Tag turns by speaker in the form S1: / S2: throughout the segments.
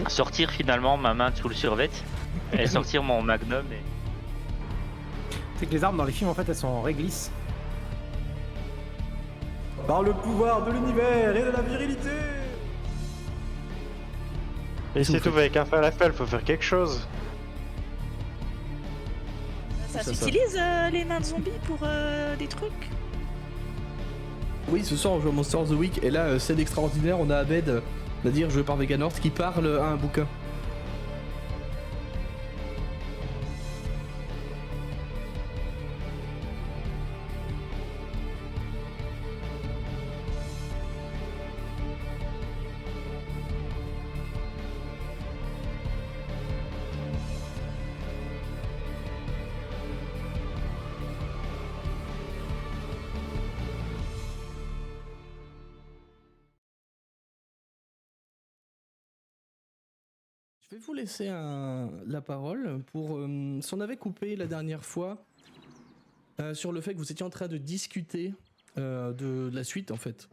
S1: Sortir finalement ma main sous le survêt et sortir mon magnum et...
S2: C'est que les armes dans les films en fait elles sont en réglisse.
S3: Par le pouvoir de l'univers et de la virilité.
S4: Et c'est tout, avec un falafel, faut faire quelque chose.
S5: Ça
S6: Ça,
S5: s'utilise les mains de zombies pour des trucs?
S6: Oui, ce soir on joue à Monster of the Week et là, scène extraordinaire, on a Abed, c'est-à-dire joué par Veganorth, qui parle à un bouquin. Je vais vous laisser la parole pour... si on avait coupé la dernière fois sur le fait que vous étiez en train de discuter de la suite en fait.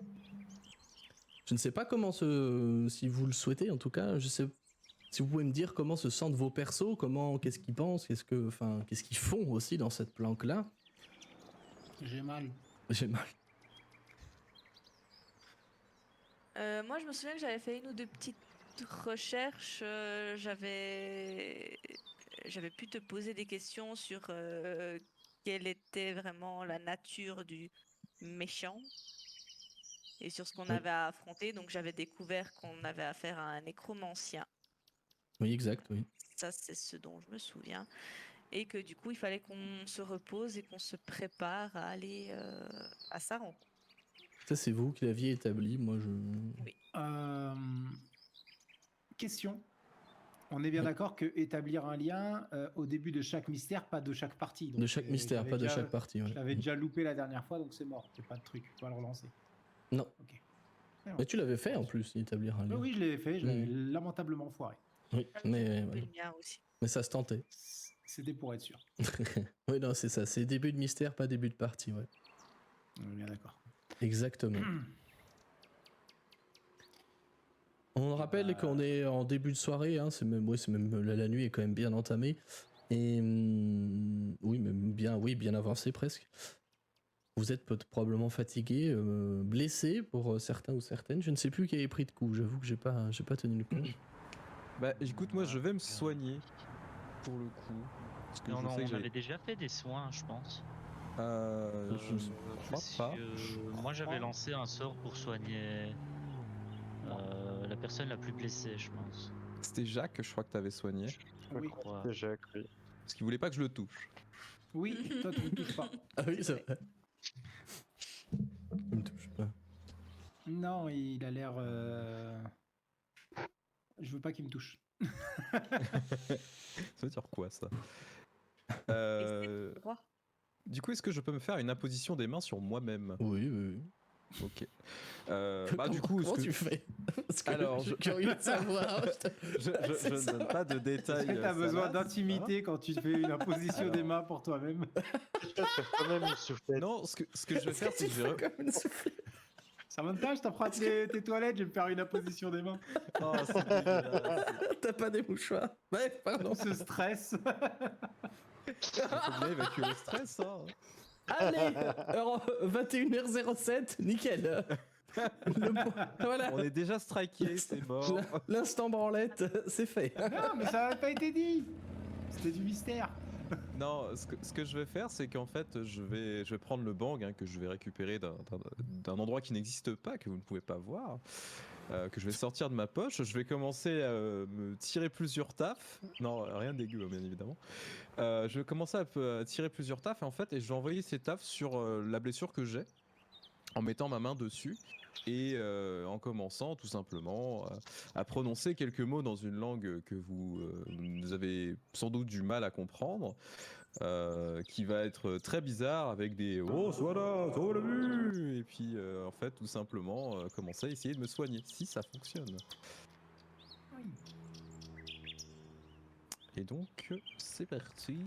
S6: Je ne sais pas comment si vous le souhaitez en tout cas, je sais si vous pouvez me dire comment se sentent vos persos, qu'est-ce qu'ils pensent, qu'est-ce qu'ils font aussi dans cette planque là.
S7: J'ai mal.
S6: J'ai mal.
S5: Moi, je me souviens que j'avais fait une ou deux petites recherches. J'avais pu te poser des questions sur quelle était vraiment la nature du méchant et sur ce qu'on avait à affronter. Donc, j'avais découvert qu'on avait affaire à un nécromancien.
S6: Oui, exact, oui.
S5: Ça, c'est ce dont je me souviens. Et que du coup, il fallait qu'on se repose et qu'on se prépare à aller à sa rencontre.
S6: Ça c'est vous qui l'aviez établi, moi je...
S5: Oui.
S7: Question. On est bien d'accord que établir un lien au début de chaque mystère, pas de chaque partie. Donc,
S6: De chaque mystère, pas de chaque partie. Ouais.
S7: Je l'avais déjà loupé la dernière fois, donc c'est mort. Il n'y a pas de truc, faut pas le relancer.
S6: Non.
S7: Ok.
S6: Mais tu l'avais fait en plus, établir un lien.
S7: Oui, je l'avais fait, je l'avais lamentablement foiré.
S6: Oui, mais,
S5: Le
S6: voilà.
S5: mien aussi.
S6: Mais ça se tentait.
S7: C'était pour être sûr.
S6: Oui, non, c'est ça. C'est début de mystère, pas début de partie, ouais.
S7: On est bien d'accord.
S6: Exactement. On rappelle qu'on est en début de soirée, hein, c'est même la nuit est quand même bien entamée. Et oui, même bien avancé presque. Vous êtes probablement fatigué, blessé pour certains ou certaines. Je ne sais plus qui avait pris de coup, j'avoue que j'ai pas tenu le compte.
S3: Bah écoute, moi je vais me soigner pour le coup. Parce que
S1: Non,
S3: je sais que
S1: on avait déjà fait des soins, je pense.
S3: je ne crois pas.
S1: Moi, j'avais lancé un sort pour soigner la personne la plus blessée, je pense.
S3: C'était Jacques, je crois que t'avais soigné.
S7: Oui.
S4: C'est Jacques, oui.
S3: Parce qu'il voulait pas que je le touche.
S7: Oui, toi tu ne touches pas.
S6: Ah oui, c'est vrai. Il me touche pas.
S7: Non, il a l'air... Je veux pas qu'il me touche.
S3: Ça veut dire quoi ça? Du coup, est-ce que je peux me faire une imposition des mains sur moi-même?
S6: Oui, oui, oui.
S3: Ok. Bah du coup,
S6: comment tu fais? Parce que
S3: alors,
S6: je suis curieux de savoir.
S3: je ne donne pas de détails.
S7: Est-ce que t'as
S3: ça
S7: besoin
S3: va,
S7: d'intimité quand tu fais une imposition des mains pour toi-même?
S4: Quand même une soufflette.
S3: Non, ce que je vais faire, c'est que je vais...
S7: Samantha, je t'apprends tes toilettes, je vais me faire une imposition des mains.
S3: Oh, c'est dégueulasse.
S6: T'as pas des mouchoirs? Ouais, pardon.
S7: Ce stress.
S3: Il faut bien évacuer le stress, hein.
S6: Allez, 21h07, nickel. Voilà.
S3: On est déjà striké, c'est mort.
S6: L'instant branlette, c'est fait.
S7: Non, mais ça n'a pas été dit. C'était du mystère.
S3: Non, ce que je vais faire, c'est qu'en fait, je vais prendre le bang que je vais récupérer d'un endroit qui n'existe pas, que vous ne pouvez pas voir, que je vais sortir de ma poche. Je vais commencer à me tirer plusieurs tafs. Non, rien de dégueu, bien évidemment. Je vais commencer à tirer plusieurs tafs, en fait, et je vais envoyer ces tafs sur la blessure que j'ai, en mettant ma main dessus. Et en commençant tout simplement à prononcer quelques mots dans une langue que vous avez sans doute du mal à comprendre, qui va être très bizarre avec des oh voilà, oh la vue, et puis en fait tout simplement commencer à essayer de me soigner si ça fonctionne. Et donc c'est parti,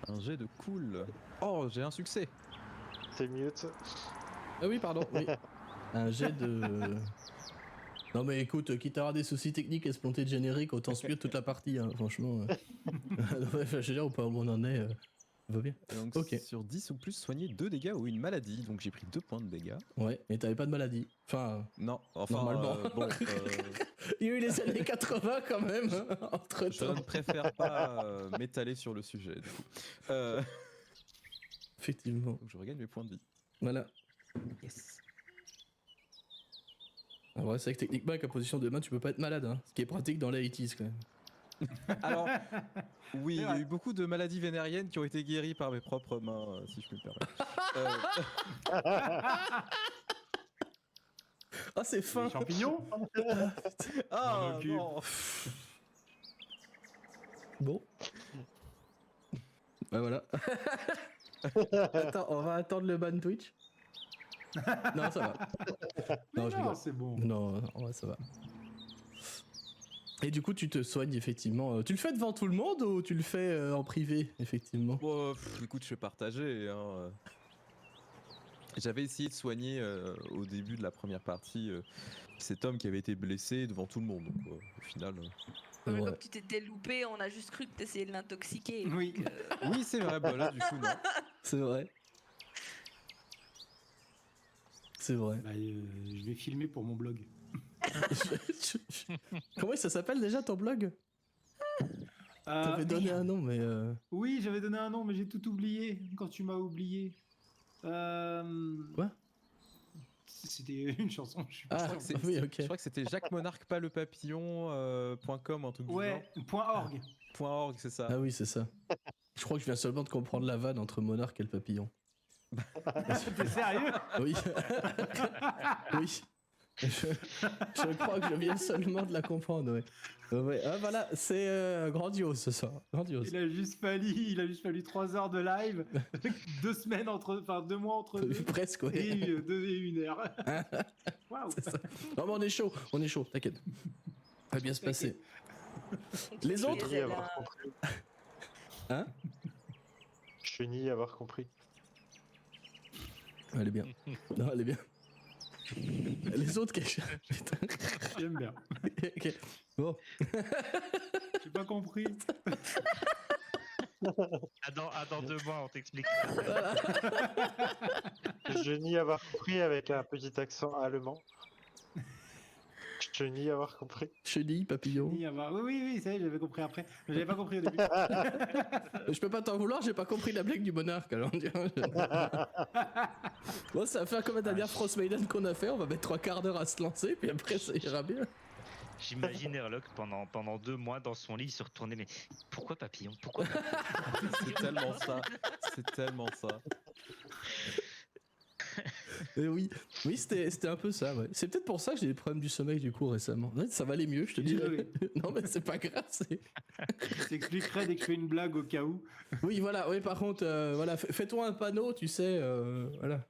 S3: un jet de cool. Oh, j'ai un succès.
S4: C'est mute.
S6: Ah oui, pardon, oui. Un jet de... Non mais écoute, quitte à avoir des soucis techniques et se planter de générique, autant se mute toute la partie, hein, franchement. Ouais, je veux dire, au pas où on en est, va bien.
S3: Et donc
S6: Ok.
S3: sur 10 ou plus, soigner 2 dégâts ou une maladie. Donc j'ai pris 2 points de dégâts.
S6: Ouais, et t'avais pas de maladie. Enfin,
S3: Non, enfin
S6: Normalement.
S3: bon,
S6: il y a eu les années 80 quand même, hein, entre
S3: je
S6: temps.
S3: ne préfère pas m'étaler sur le sujet. Du coup.
S6: Effectivement.
S3: Donc je regagne mes points de vie.
S6: Voilà.
S3: Yes.
S6: En vrai, c'est vrai que techniquement, avec la position de main, tu peux pas être malade, hein. Ce qui est pratique dans les 80s quand même.
S3: Alors, oui, il y a
S7: vrai.
S3: eu beaucoup de maladies vénériennes qui ont été guéries par mes propres mains, si je puis me permettre.
S6: Ah, c'est fin.
S7: Les champignons.
S3: Ah
S7: occupe.
S3: non.
S6: Bon. Bah voilà. Attends, on va attendre le ban Twitch. Non, ça va.
S7: Mais
S6: Non, je
S7: non,
S6: rigole.
S7: c'est bon.
S6: Non, en vrai, ça va. Et du coup, tu te soignes effectivement. Tu le fais devant tout le monde ou tu le fais en privé, effectivement?
S3: Bon, écoute, je vais partager. Hein. J'avais essayé de soigner au début de la première partie cet homme qui avait été blessé devant tout le monde. Donc au final.
S5: Mais
S6: Ouais.
S5: comme tu t'étais loupé, on a juste cru que t'essayais de l'intoxiquer.
S7: Oui.
S5: donc,
S3: Oui, c'est vrai, bah là du coup, non.
S6: C'est vrai. C'est vrai.
S7: Bah, je vais filmer pour mon blog.
S6: Comment ça s'appelle déjà ton blog? T'avais donné un nom, mais.
S7: Oui, j'avais donné un nom, mais j'ai tout oublié quand tu m'as oublié.
S6: Quoi?
S7: C'était une chanson, je suis
S6: Ah,
S7: pas
S3: Je crois que c'est-
S6: oui, ok.
S3: Je crois que c'était Jacques Monarque, pas le papillon.com, un truc du
S7: Ouais, .org.
S3: genre. .org, c'est ça.
S6: Ah oui, c'est ça. Je crois que je viens seulement de comprendre la vanne entre Monarque et le papillon.
S7: T'es sérieux?
S6: Oui. Oui. Je crois que je viens seulement de la comprendre, ouais. Ouais. Ah voilà, c'est grandiose ce soir. Grandiose.
S7: Il a juste fallu 3 heures de live, 2 semaines enfin 2 mois entre deux,
S6: Presque, ouais.
S7: et 2 et 1 heure. Waouh.
S6: C'est ça. Non, mais on est chaud, t'inquiète. Ça va bien se passer. Les
S5: tu
S6: autres
S5: les aides,
S4: avoir
S5: hein.
S4: compris.
S6: Hein?
S4: Je nie avoir compris.
S6: Elle est bien. Non, elle est bien. Les autres, putain.
S7: J'aime bien.
S6: Ok. Bon.
S7: J'ai pas compris.
S1: Dans 2 mois, on t'explique.
S4: Je nie avoir compris avec un petit accent allemand. Je nie avoir compris.
S6: Chenille, papillon.
S7: Oui, ça y est, j'avais compris après. Mais j'avais pas compris au début.
S6: Je peux pas t'en vouloir, j'ai pas compris la blague du monarque. Alors, bon, ça va faire comme la dernière Frost Maiden qu'on a fait. On va mettre 3 quarts d'heure à se lancer, puis après ça ira bien.
S1: J'imagine Herlock pendant 2 mois dans son lit se retourner, mais pourquoi papillon? Pourquoi papillon?
S3: C'est tellement ça. C'est tellement ça.
S6: Oui, c'était un peu ça, ouais. C'est peut-être pour ça que j'ai des problèmes du sommeil du coup récemment. Ouais, ça va aller mieux, je te dis.
S7: Désolé.
S6: Non, mais c'est pas grave.
S7: Je t'expliquerai dès que je fais une blague au cas où.
S6: Oui, voilà, oui, par contre, voilà, fais-toi un panneau, tu sais, voilà.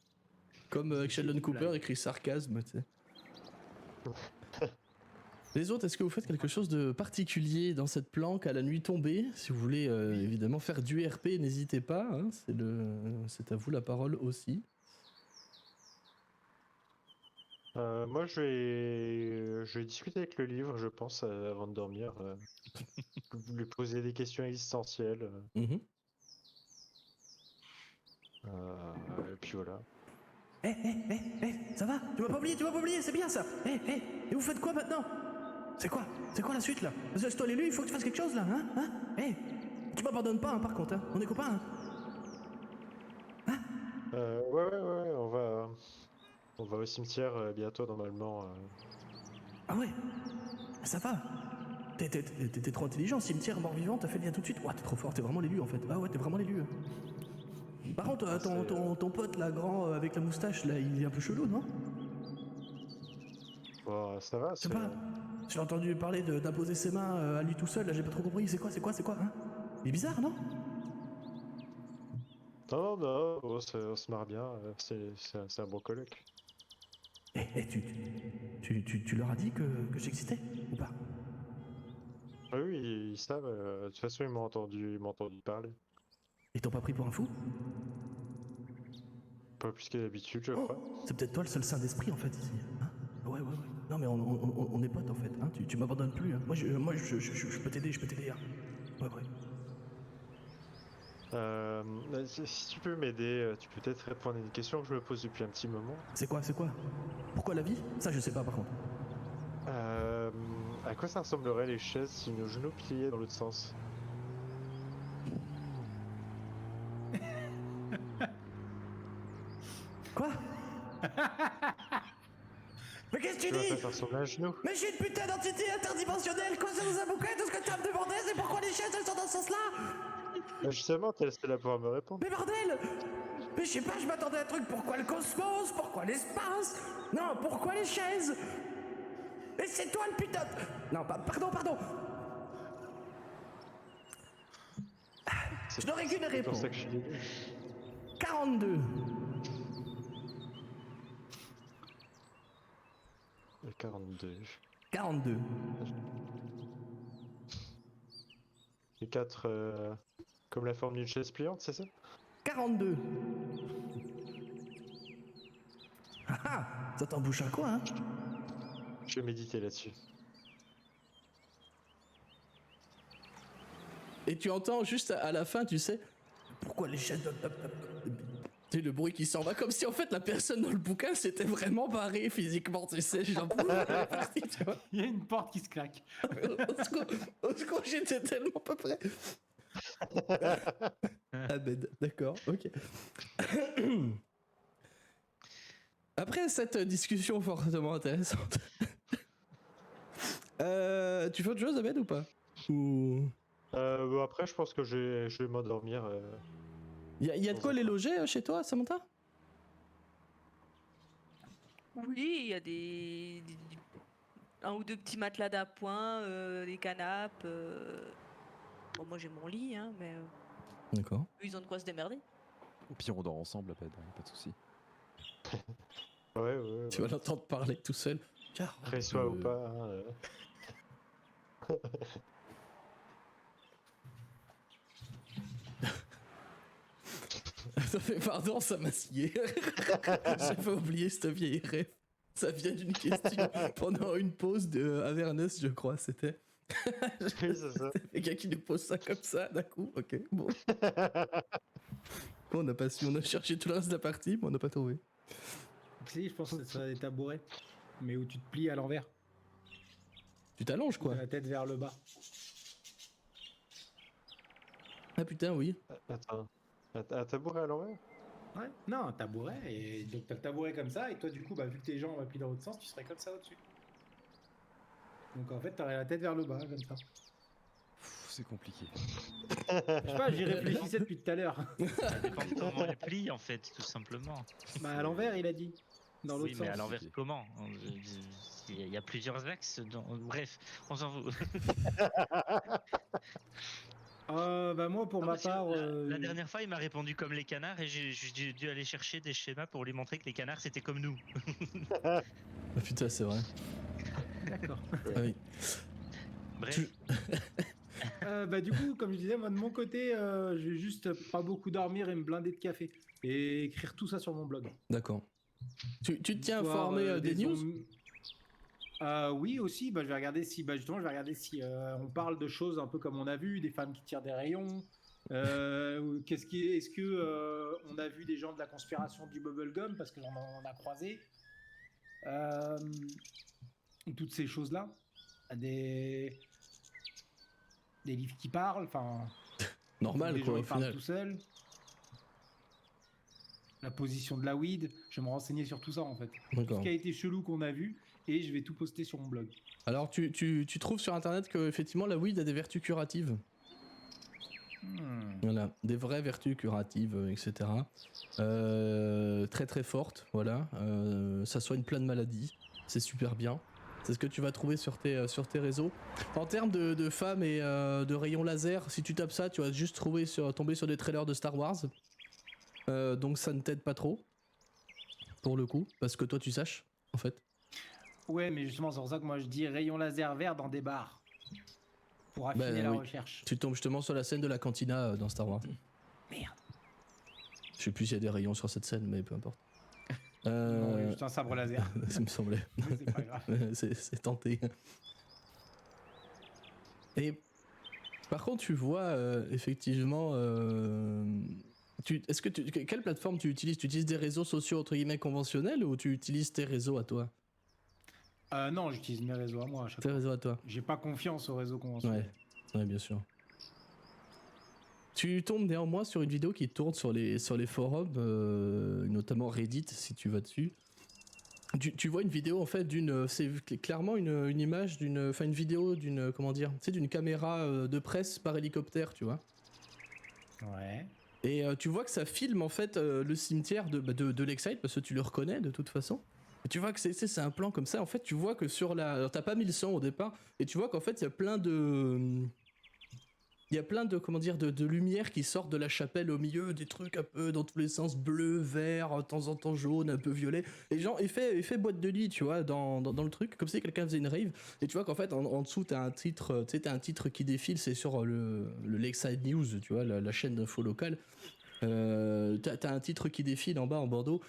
S6: Comme avec Sheldon Cooper, écrit sarcasme, tu sais. Les autres, est-ce que vous faites quelque chose de particulier dans cette planque à la nuit tombée? Si vous voulez évidemment faire du RP, n'hésitez pas, hein, c'est à vous la parole aussi.
S4: Moi, je vais discuter avec le livre, je pense, avant de dormir. Lui poser des questions existentielles.
S6: Mhm.
S4: Et puis voilà.
S6: Ça va? Tu m'as pas oublié, c'est bien ça. Et vous faites quoi maintenant? C'est quoi la suite là? C'est toi l'élu, il faut que tu fasses quelque chose là, hein? Tu m'abandonnes pas, hein, par contre, hein. On est copains, hein?
S4: Ouais, on va au cimetière bientôt normalement.
S6: Ah ouais? Ça va? T'es trop intelligent, cimetière, mort-vivant, t'as fait le lien tout de suite. Ouah, t'es trop fort, t'es vraiment l'élu en fait. Ah ouais, t'es vraiment l'élu. Par contre, ton pote là, grand, avec la moustache là, il est un peu chelou, non?
S4: Bon, ça va,
S6: Je sais pas. J'ai entendu parler d'imposer ses mains à lui tout seul, là j'ai pas trop compris. C'est quoi, hein? Il est bizarre, non?
S4: Non, on se marre bien, c'est un bon coloc.
S6: Tu leur as dit que j'existais ou pas?
S4: Ah oui, ils savent, de toute façon ils m'ont entendu parler.
S6: Ils t'ont pas pris pour un fou?
S4: Pas plus que d'habitude, je crois.
S6: C'est peut-être toi le seul saint d'esprit en fait ici. Hein? Ouais. Non mais on est potes en fait, hein. Tu m'abandonnes plus, hein. Moi je peux t'aider, hein. Ouais.
S4: Si tu peux m'aider, tu peux peut-être répondre à une question que je me pose depuis un petit moment.
S6: C'est quoi? Pourquoi la vie? Ça je sais pas par contre.
S4: À quoi ça ressemblerait les chaises si nos genoux pliaient dans l'autre sens?
S6: Quoi? Mais qu'est-ce que tu
S4: Tu vas
S6: dis?
S4: pas faire ressembler un genou?
S6: Mais je suis une putain d'entité interdimensionnelle, quoi ça nous a bouclé? Tout ce que tu as me demandé, c'est pourquoi les chaises elles sont dans ce sens-là?
S4: Bah justement, t'es la seule à pouvoir me répondre.
S6: Mais bordel! Mais je sais pas, je m'attendais à un truc, pourquoi le cosmos? Pourquoi l'espace? Non, pourquoi les chaises? Et c'est toi le putain de... Non, pardon. Je n'aurais qu'une
S4: C'est pour
S6: réponse.
S4: ça que je suis venu.
S6: 42.
S4: 42.
S6: 42.
S4: Les 4 comme la forme d'une chaise pliante, c'est ça?
S6: 42. Ah, ça t'embouche à quoi, hein?
S4: Je vais méditer là-dessus.
S6: Et tu entends juste à la fin, tu sais, pourquoi les chaises... Tu sais, le bruit qui s'en va, comme si en fait la personne dans le bouquin s'était vraiment barrée physiquement, tu sais, genre... elle est partie, tu vois.
S7: Il y a une porte qui se claque.
S6: Au secours, j'étais tellement pas prêt. Ah ben d'accord, ok. Après cette discussion fortement intéressante, tu fais autre chose, Abed, ou pas? Ou...
S4: Bon, après, je pense que je vais m'endormir.
S6: y a de quoi les loger chez toi, Samantha?
S5: Oui, il y a un ou deux petits matelas d'appoint, des canapes. Bon, moi j'ai mon lit, hein, mais
S6: D'accord.
S5: eux, ils ont de quoi se démerder.
S3: Puis on dort ensemble, pas de soucis.
S4: Ouais.
S6: Tu vas l'entendre parler tout seul. Car...
S4: Après, soit ou pas. Hein.
S6: Ça fait pardon, ça m'a scié. J'avais oublié cette vieille rêve. Ça vient d'une question pendant une pause de Avernus, je crois, c'était.
S4: Oui, c'est ça.
S6: Les gars qui nous posent ça comme ça, d'un coup, ok, bon. On n'a pas su, on a cherché tout le reste de la partie, mais on n'a pas trouvé.
S7: Si, je pense que ce serait des tabourets, mais où tu te plies à l'envers,
S6: Tu t'allonges, quoi.
S7: la tête vers le bas.
S6: Ah putain, oui.
S4: Attends. Un tabouret à l'envers?
S7: Ouais, non, un tabouret, et donc t'as le tabouret comme ça, et toi du coup, bah, vu que tes jambes plient dans l'autre sens, tu serais comme ça au-dessus. Donc en fait, t'aurais la tête vers le bas, comme ça.
S3: C'est compliqué.
S7: Je sais pas, j'y réfléchissais depuis tout à l'heure.
S1: Ça dépend de comment les plie en fait, tout simplement.
S7: Bah à l'envers, il a dit. Dans l'autre
S1: Oui,
S7: sens.
S1: mais à l'envers comment? Il y a plusieurs axes. Bref, on s'en fout.
S7: Bah moi, pour
S1: Non,
S7: ma
S1: parce que
S7: part...
S1: la dernière fois, il m'a répondu comme les canards et j'ai dû aller chercher des schémas pour lui montrer que les canards c'était comme nous.
S6: Ah putain, c'est vrai.
S7: D'accord.
S6: Ah oui.
S1: Bref,
S7: Bah du coup, comme je disais, moi de mon côté, je vais juste pas beaucoup dormir et me blinder de café. Et écrire tout ça sur mon blog.
S6: D'accord. Tu te tiens
S7: Histoire,
S6: informé des news?
S7: Oui aussi, bah, je vais regarder si, bah, justement, je vais regarder si on parle de choses un peu comme on a vu, des femmes qui tirent des rayons. Est-ce que on a vu des gens de la conspiration du bubblegum parce qu'on en a croisé. Toutes ces choses-là, des livres qui parlent, enfin
S6: Normal,
S7: des
S6: quoi,
S7: gens
S6: au
S7: qui parlent
S6: final.
S7: tout seuls. La position de la weed, je vais me renseigner sur tout ça en fait. Tout
S6: D'accord.
S7: ce qui a été chelou qu'on a vu, et je vais tout poster sur mon blog.
S6: Alors, tu trouves sur internet que effectivement la weed a des vertus curatives. Voilà, des vraies vertus curatives, etc. Très très fortes, voilà. Ça soigne plein de maladies, c'est super bien. C'est ce que tu vas trouver sur tes réseaux. En termes de femmes et de rayons laser, si tu tapes ça, tu vas juste tomber sur des trailers de Star Wars. Donc ça ne t'aide pas trop, pour le coup, parce que toi tu saches, en fait.
S7: Ouais, mais justement, c'est pour ça que moi je dis rayon laser vert dans des bars. Pour affiner la
S6: oui.
S7: recherche.
S6: Tu tombes justement sur la scène de la cantina dans Star Wars.
S7: Merde.
S6: Je sais plus s'il y a des rayons sur cette scène, mais peu importe.
S7: Non, il y a
S6: Euh,
S7: juste un sabre laser.
S6: ça me semblait.
S7: Mais c'est pas grave.
S6: C'est tenté. Et par contre, tu vois effectivement. Quelle plateforme tu utilises? Tu utilises des réseaux sociaux entre guillemets conventionnels ou tu utilises tes réseaux à toi?
S7: Non, j'utilise mes réseaux à moi à chaque
S6: Tes
S7: fois.
S6: réseaux à toi.
S7: J'ai pas confiance aux réseaux conventionnels.
S6: Ouais, bien sûr. Tu tombes néanmoins sur une vidéo qui tourne sur les forums, notamment Reddit si tu vas dessus. Tu vois une vidéo en fait c'est clairement une image une vidéo comment dire, tu sais, d'une caméra de presse par hélicoptère, tu vois.
S7: Ouais.
S6: Et tu vois que ça filme en fait le cimetière de Lakeside parce que tu le reconnais de toute façon. Et tu vois que c'est un plan comme ça. En fait, tu vois que sur la, alors, t'as pas mis le son au départ, et tu vois qu'en fait il y a plein de comment dire de lumières qui sortent de la chapelle au milieu, des trucs un peu dans tous les sens, bleu, vert, de temps en temps jaune, un peu violet. Et genre effet boîte de lit, tu vois, dans le truc, comme si quelqu'un faisait une rave. Et tu vois qu'en fait en dessous t'as un titre, tu sais, t'as un titre qui défile, c'est sur le Lakeside News, tu vois, la chaîne d'info locale. T'as un titre qui défile en bas en Bordeaux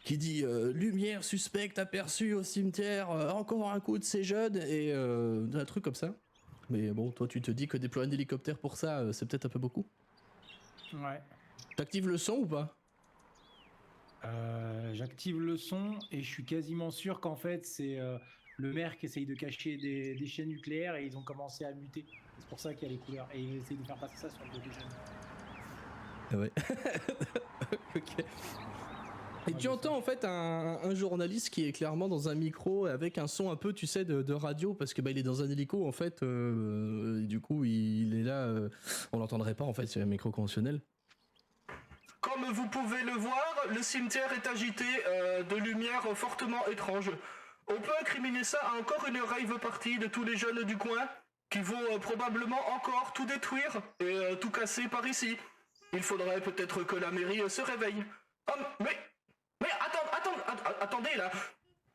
S6: qui dit lumière suspecte aperçue au cimetière, encore un coup de ces jeunes, et un truc comme ça. Mais bon, toi tu te dis que déployer un hélicoptère pour ça, c'est peut-être un peu beaucoup.
S7: Ouais.
S6: T'actives le son ou pas?
S7: J'active le son et je suis quasiment sûr qu'en fait c'est le maire qui essaye de cacher des déchets nucléaires et ils ont commencé à muter. C'est pour ça qu'il y a les couleurs et ils essayent de faire passer ça sur le dos des jeunes.
S6: Ah ouais. Ok. Et tu entends en fait un journaliste qui est clairement dans un micro avec un son un peu, tu sais, de radio, parce que bah il est dans un hélico en fait, et du coup il est là, on l'entendrait pas en fait, c'est un micro conventionnel. Comme vous pouvez le voir, le cimetière est agité de lumières fortement étranges. On peut incriminer ça à encore une rave party de tous les jeunes du coin qui vont probablement encore tout détruire et tout casser par ici. Il faudrait peut-être que la mairie se réveille. Oh, mais attendez là.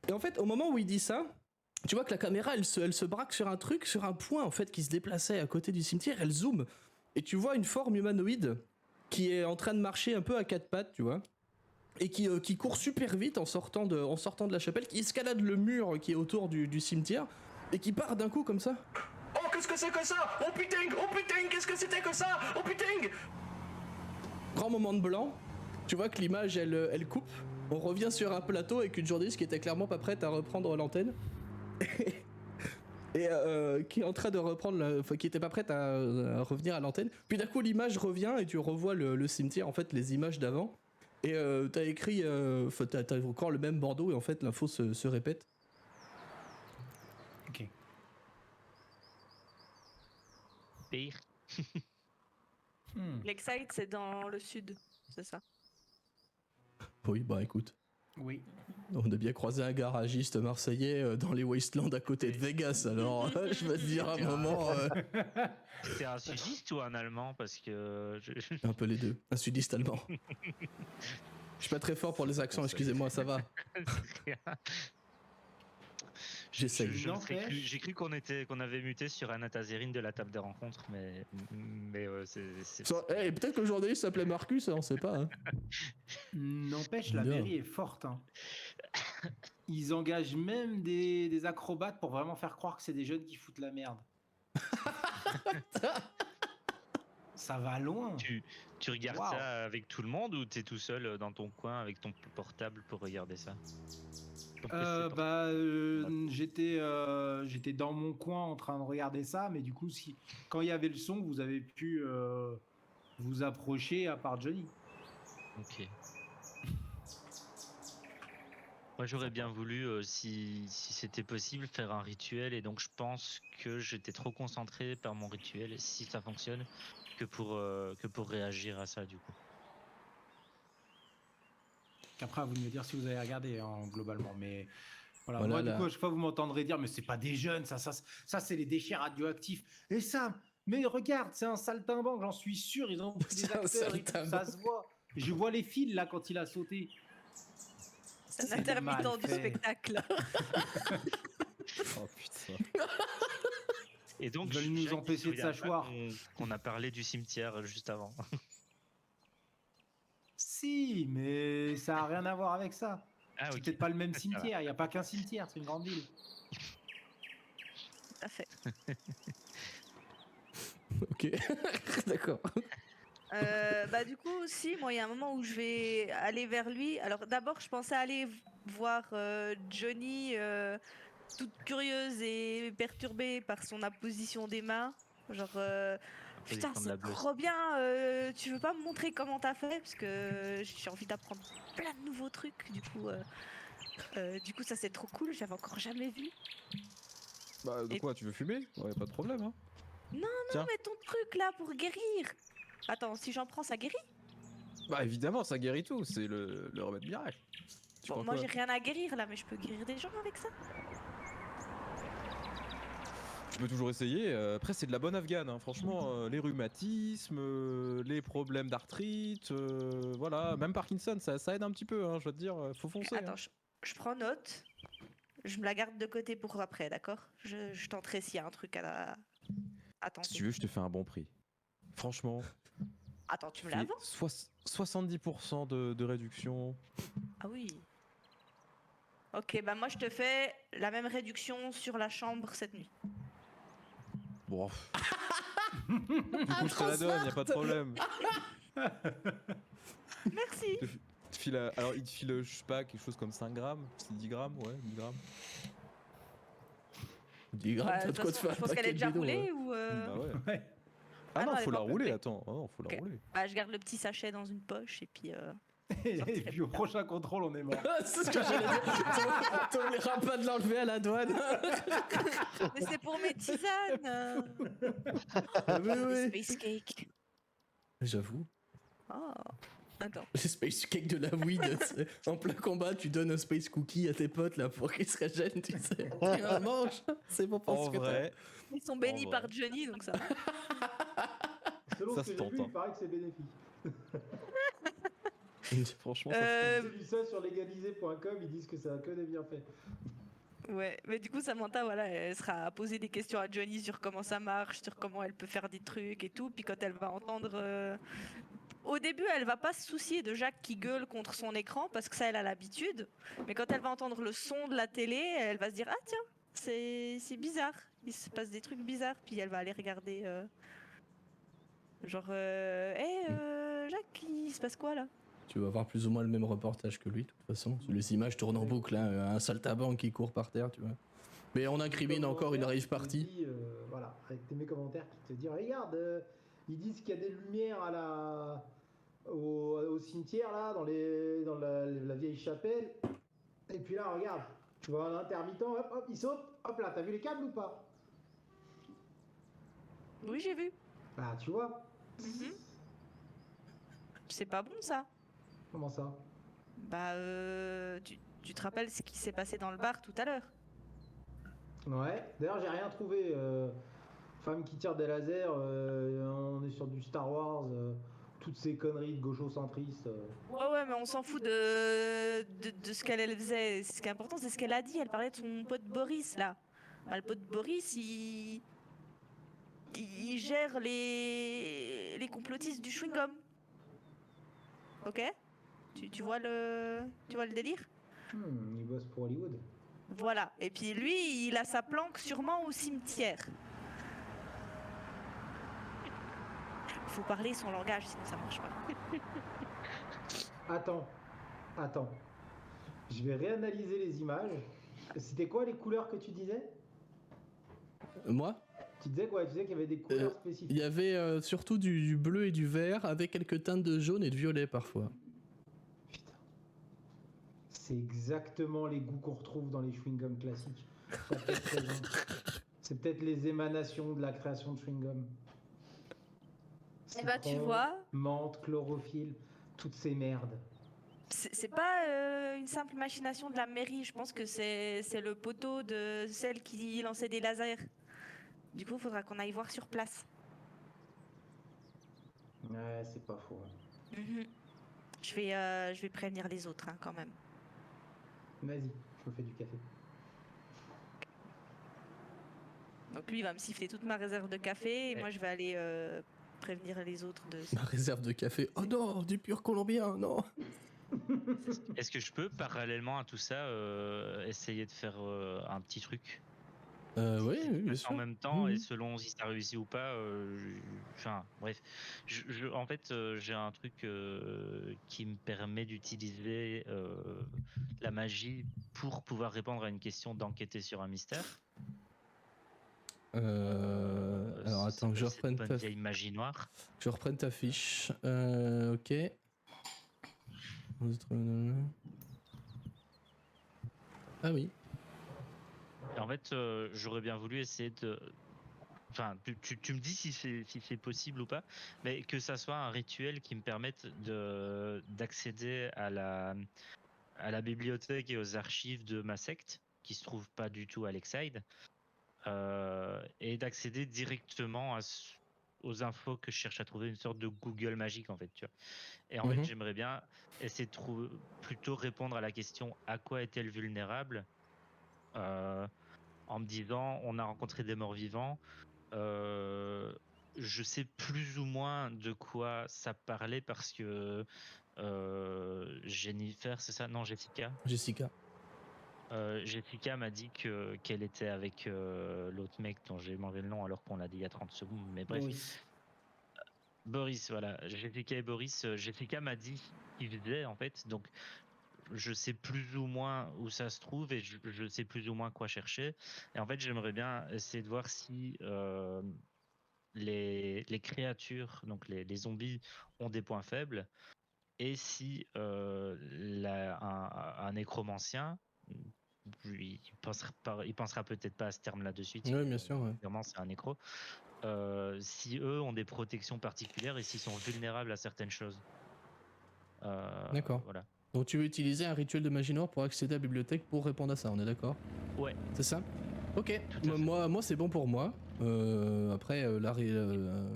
S6: Et en fait, au moment où il dit ça, tu vois que la caméra, elle se braque sur un truc, sur un point en fait qui se déplaçait à côté du cimetière. Elle zoome et tu vois une forme humanoïde qui est en train de marcher un peu à quatre pattes, tu vois, et qui court super vite en sortant de la chapelle, qui escalade le mur qui est autour du cimetière et qui part d'un coup comme ça. Oh, qu'est-ce que c'est que ça? Oh putain, qu'est-ce que c'était que ça? Oh putain! Grand moment de blanc. Tu vois que l'image elle coupe. On revient sur un plateau avec une journaliste qui était clairement pas prête à reprendre l'antenne. Et qui est en train de reprendre, qui était pas prête à revenir à l'antenne. Puis d'un coup l'image revient et tu revois le cimetière, en fait les images d'avant. Et t'as écrit, t'as encore le même Bordeaux et en fait l'info se répète.
S7: Ok.
S1: Pire.
S5: Lakeside, c'est dans le sud, c'est ça.
S6: Oui, bah écoute.
S7: Oui.
S6: On a bien croisé un garagiste marseillais dans les wastelands à côté de Vegas, alors je vais te dire un moment.
S1: C'est un sudiste ou un allemand? Parce que.
S6: Un peu les deux, un sudiste allemand. Je suis pas très fort pour les accents, excusez-moi, ça va. J'essaye.
S1: J'ai cru qu'on avait muté sur un Atazérine de la table des rencontres, mais c'est.
S6: Hey, peut-être que le journaliste s'appelait Marcus, on sait pas. Hein.
S7: N'empêche, la
S6: Bien.
S7: mairie est forte. Hein. Ils engagent même des acrobates pour vraiment faire croire que c'est des jeunes qui foutent la merde. Ça va loin.
S1: Tu regardes
S7: Wow.
S1: ça avec tout le monde ou t'es tout seul dans ton coin avec ton portable pour regarder ça?
S7: J'étais dans mon coin en train de regarder ça, mais du coup, quand il y avait le son, vous avez pu vous approcher à part Johnny.
S1: Ok. Moi j'aurais bien voulu, si c'était possible, faire un rituel, et donc je pense que j'étais trop concentré par mon rituel, si ça fonctionne, que pour réagir à ça du coup.
S7: Après, à vous de me dire si vous avez regardé globalement, mais voilà.
S6: Voilà,
S7: Moi,
S6: là.
S7: du coup, à chaque fois, vous m'entendrez dire, mais c'est pas des jeunes, ça c'est les déchets radioactifs. Et ça, mais regarde, c'est un saltimbanque, j'en suis sûr, ils ont pris des
S6: C'est un
S7: acteurs, et tout, ça
S6: saltimbanque.
S7: se voit. Je vois les fils là quand il a sauté.
S5: C'est un intermittent du
S7: fait.
S5: spectacle.
S3: Oh putain.
S1: Et donc
S7: Ils veulent nous
S1: Jacques,
S7: empêcher de
S1: il se souvient
S7: s'asseoir.
S1: pas qu'on a parlé du cimetière juste avant.
S7: Si, mais ça a rien à voir avec ça.
S1: Ah,
S7: C'est
S1: ok.
S7: peut-être pas le même cimetière. Il n'y a pas qu'un cimetière, c'est une grande ville.
S5: Tout à fait.
S6: Ok, d'accord.
S5: Bah du coup, si, moi, il y a un moment où je vais aller vers lui. Alors d'abord, je pensais aller voir Johnny, toute curieuse et perturbée par son apposition des mains. Genre, putain,
S1: Position de la
S5: c'est
S1: bosse.
S5: trop bien, tu veux pas me montrer comment t'as fait? Parce que j'ai envie d'apprendre plein de nouveaux trucs. Du coup, ça c'est trop cool, j'avais encore jamais vu.
S3: Bah, de
S5: Et-
S3: quoi, tu veux fumer? Ouais, pas de problème, hein.
S5: Non,
S3: Tiens.
S5: mais ton truc là pour guérir. Attends, si j'en prends, ça guérit?
S3: Bah, évidemment, ça guérit tout, c'est le remède miracle. Tu
S5: Bon,
S3: prends
S5: moi
S3: quoi?
S5: j'ai rien à guérir là, mais je peux guérir des gens avec ça.
S3: Tu peux toujours essayer. Après, c'est de la bonne afghane, hein. Franchement, les rhumatismes, les problèmes d'arthrite, voilà, même Parkinson, ça aide un petit peu, hein, je dois te dire, faut foncer.
S5: Attends,
S3: Hein.
S5: je prends note. Je me la garde de côté pour après, d'accord? Je tenterai s'il y a un truc à
S3: Si tu
S5: tenter.
S3: veux, je te fais un bon prix. Franchement,
S5: Attends,
S3: tu
S5: tu me la
S3: fais
S5: vends?
S3: 70% de réduction.
S5: Ah oui. Ok, bah moi je te fais la même réduction sur la chambre cette nuit.
S3: Bon. Du coup, je te la donne, y a pas de problème.
S5: Merci.
S3: Alors, il te file, je sais pas, quelque chose comme 5 grammes. C'est 10 grammes, ouais, 10 grammes.
S6: 10 grammes,
S5: Bah,
S6: t'as
S5: de
S6: de
S5: toute
S6: quoi te
S5: façon,
S6: faire
S5: je pense
S6: un
S5: qu'elle est
S6: paquet de
S5: déjà
S6: vélo,
S5: roulée ou.
S3: Bah ouais.
S7: Ouais.
S3: Ah
S5: Ah
S3: non,
S5: non, elle
S3: faut
S5: est
S3: la
S5: pas
S3: rouler,
S5: peuplée.
S3: attends. Ah non, faut la
S5: Ok.
S3: rouler.
S5: Bah, je garde le petit sachet dans une poche et puis.
S7: Et puis au prochain contrôle, on est mort.
S6: c'est ce que j'allais dire. T'oublieras pas de l'enlever à la douane.
S5: Mais c'est pour mes tisanes.
S6: Ah oui,
S5: Des
S6: oui.
S5: space cake.
S6: J'avoue.
S5: Oh. Attends.
S6: Les space cake de la weed, c'est- en plein combat, tu donnes un space cookie à tes potes là pour qu'ils se régènent, tu sais. Tiens, mange. C'est bon pour
S3: En
S6: ce que t'as.
S3: vrai,
S5: Ils sont bénis
S3: En
S5: par
S3: vrai.
S5: Johnny, donc ça.
S7: Selon
S3: Ça
S7: ce
S3: se
S7: que j'ai vu,
S3: tente, hein.
S7: il paraît que c'est bénéfique.
S3: franchement, ça se
S5: Euh,
S7: J'ai lu ça sur légalisé.com, ils disent que ça a que des bienfaits.
S5: Ouais, mais du coup, Samantha, voilà, elle sera à poser des questions à Johnny sur comment ça marche, sur comment elle peut faire des trucs et tout. Puis quand elle va entendre. Au début, elle va pas se soucier de Jacques qui gueule contre son écran parce que ça, elle a l'habitude. Mais quand elle va entendre le son de la télé, elle va se dire: ah, tiens, c'est bizarre. Il se passe des trucs bizarres. Puis elle va aller regarder. Genre, Jacques, il se passe quoi là?
S6: Tu vas voir plus ou moins le même reportage que lui, de toute façon. Les images tournent en boucle, hein, un saltabanc qui court par terre, tu vois. Mais on incrimine encore une rive partie.
S7: Voilà, avec mes commentaires qui te disent regarde, ils disent qu'il y a des lumières au cimetière là, dans la vieille chapelle. Et puis là, regarde, tu vois un intermittent, hop, hop, il saute, hop là, t'as vu les câbles ou pas?
S5: Oui, j'ai vu.
S7: Bah, tu vois.
S5: Mhm. C'est pas bon ça.
S7: Comment ça?
S5: Bah, tu te rappelles ce qui s'est passé dans le bar tout à l'heure?
S7: Ouais, d'ailleurs, j'ai rien trouvé. Femme qui tire des lasers, on est sur du Star Wars, toutes ces conneries de gaucho-centristes.
S5: Ouais, mais on s'en fout de ce qu'elle faisait. Ce qui est important, c'est ce qu'elle a dit. Elle parlait de son pote Boris, là. Bah, le pote Boris, il gère les complotistes du chewing-gum. Ok? Tu vois le délire?
S7: Il bosse pour Hollywood.
S5: Voilà. Et puis lui, il a sa planque sûrement au cimetière. Faut parler son langage, sinon ça marche pas.
S7: Attends. Je vais réanalyser les images. C'était quoi les couleurs que tu disais?
S6: Moi,
S7: Tu disais quoi? Tu disais qu'il y avait des couleurs
S6: il
S7: spécifiques.
S6: y avait surtout du bleu et du vert, avec quelques teintes de jaune et de violet parfois.
S7: Putain. C'est exactement les goûts qu'on retrouve dans les chewing-gums classiques. T'as peut-être raison. C'est peut-être les émanations de la création de chewing-gum.
S5: Eh bah, tu
S7: Citron,
S5: vois,
S7: menthe, chlorophylle, toutes ces merdes.
S5: c'est pas une simple machination de la mairie. Je pense que c'est le poteau de celle qui lançait des lasers. Du coup, il faudra qu'on aille voir sur place.
S7: Ouais, c'est pas faux.
S5: Mhm. Je vais prévenir les autres, hein, quand même.
S7: Vas-y, je me fais du café.
S5: Donc lui, il va me siffler toute ma réserve de café et moi, je vais aller prévenir les autres de...
S6: Ma réserve de café. Oh non, du pur colombien, non.
S1: Est-ce que je peux, parallèlement à tout ça, essayer de faire un petit truc
S6: Oui,
S1: qui
S6: oui, bien
S1: passe en
S6: sûr.
S1: même temps, et
S6: Mhm.
S1: selon si ça réussit ou pas, enfin bref. En fait, j'ai un truc qui me permet d'utiliser la magie pour pouvoir répondre à une question, d'enquêter sur un mystère.
S6: Alors
S1: Ça
S6: attends que
S1: s'appelle cette bonne vieille magie noire.
S6: je reprenne ta fiche. Ok. Ah oui.
S1: Et en fait, j'aurais bien voulu essayer de. Enfin, tu me dis si c'est possible ou pas, mais que ça soit un rituel qui me permette d'accéder à la bibliothèque et aux archives de ma secte, qui se trouve pas du tout à Lakeside, et d'accéder directement aux infos que je cherche à trouver, une sorte de Google magique en fait, tu vois. Et en fait,
S6: Mhm.
S1: j'aimerais bien essayer de plutôt répondre à la question à quoi est-elle vulnérable, euh, en me disant on a rencontré des morts vivants. Je sais plus ou moins de quoi ça parlait parce que Jennifer, c'est ça? Non, Jessica.
S6: Jessica.
S1: Jessica m'a dit qu'elle était avec l'autre mec dont j'ai mangé le nom alors qu'on l'a dit il y a 30 secondes. Mais bref,
S7: Boris.
S1: Boris, voilà. Jessica et Boris. Jessica m'a dit qu'il faisait en fait. Donc, je sais plus ou moins où ça se trouve et je sais plus ou moins quoi chercher. Et en fait, j'aimerais bien essayer de voir si les créatures, donc les zombies, ont des points faibles, et si un nécromancien, il pensera peut-être pas à ce terme-là de suite,
S6: Oui, bien sûr. Ouais.
S1: clairement c'est un nécro, si eux ont des protections particulières et s'ils sont vulnérables à certaines choses.
S6: D'accord.
S1: Voilà.
S6: Donc tu veux utiliser un rituel de magie noire pour accéder à la bibliothèque pour répondre à ça, on est d'accord?
S1: Ouais,
S6: C'est ça? Ok.
S1: tout à fait.
S6: Moi c'est bon pour moi. Après,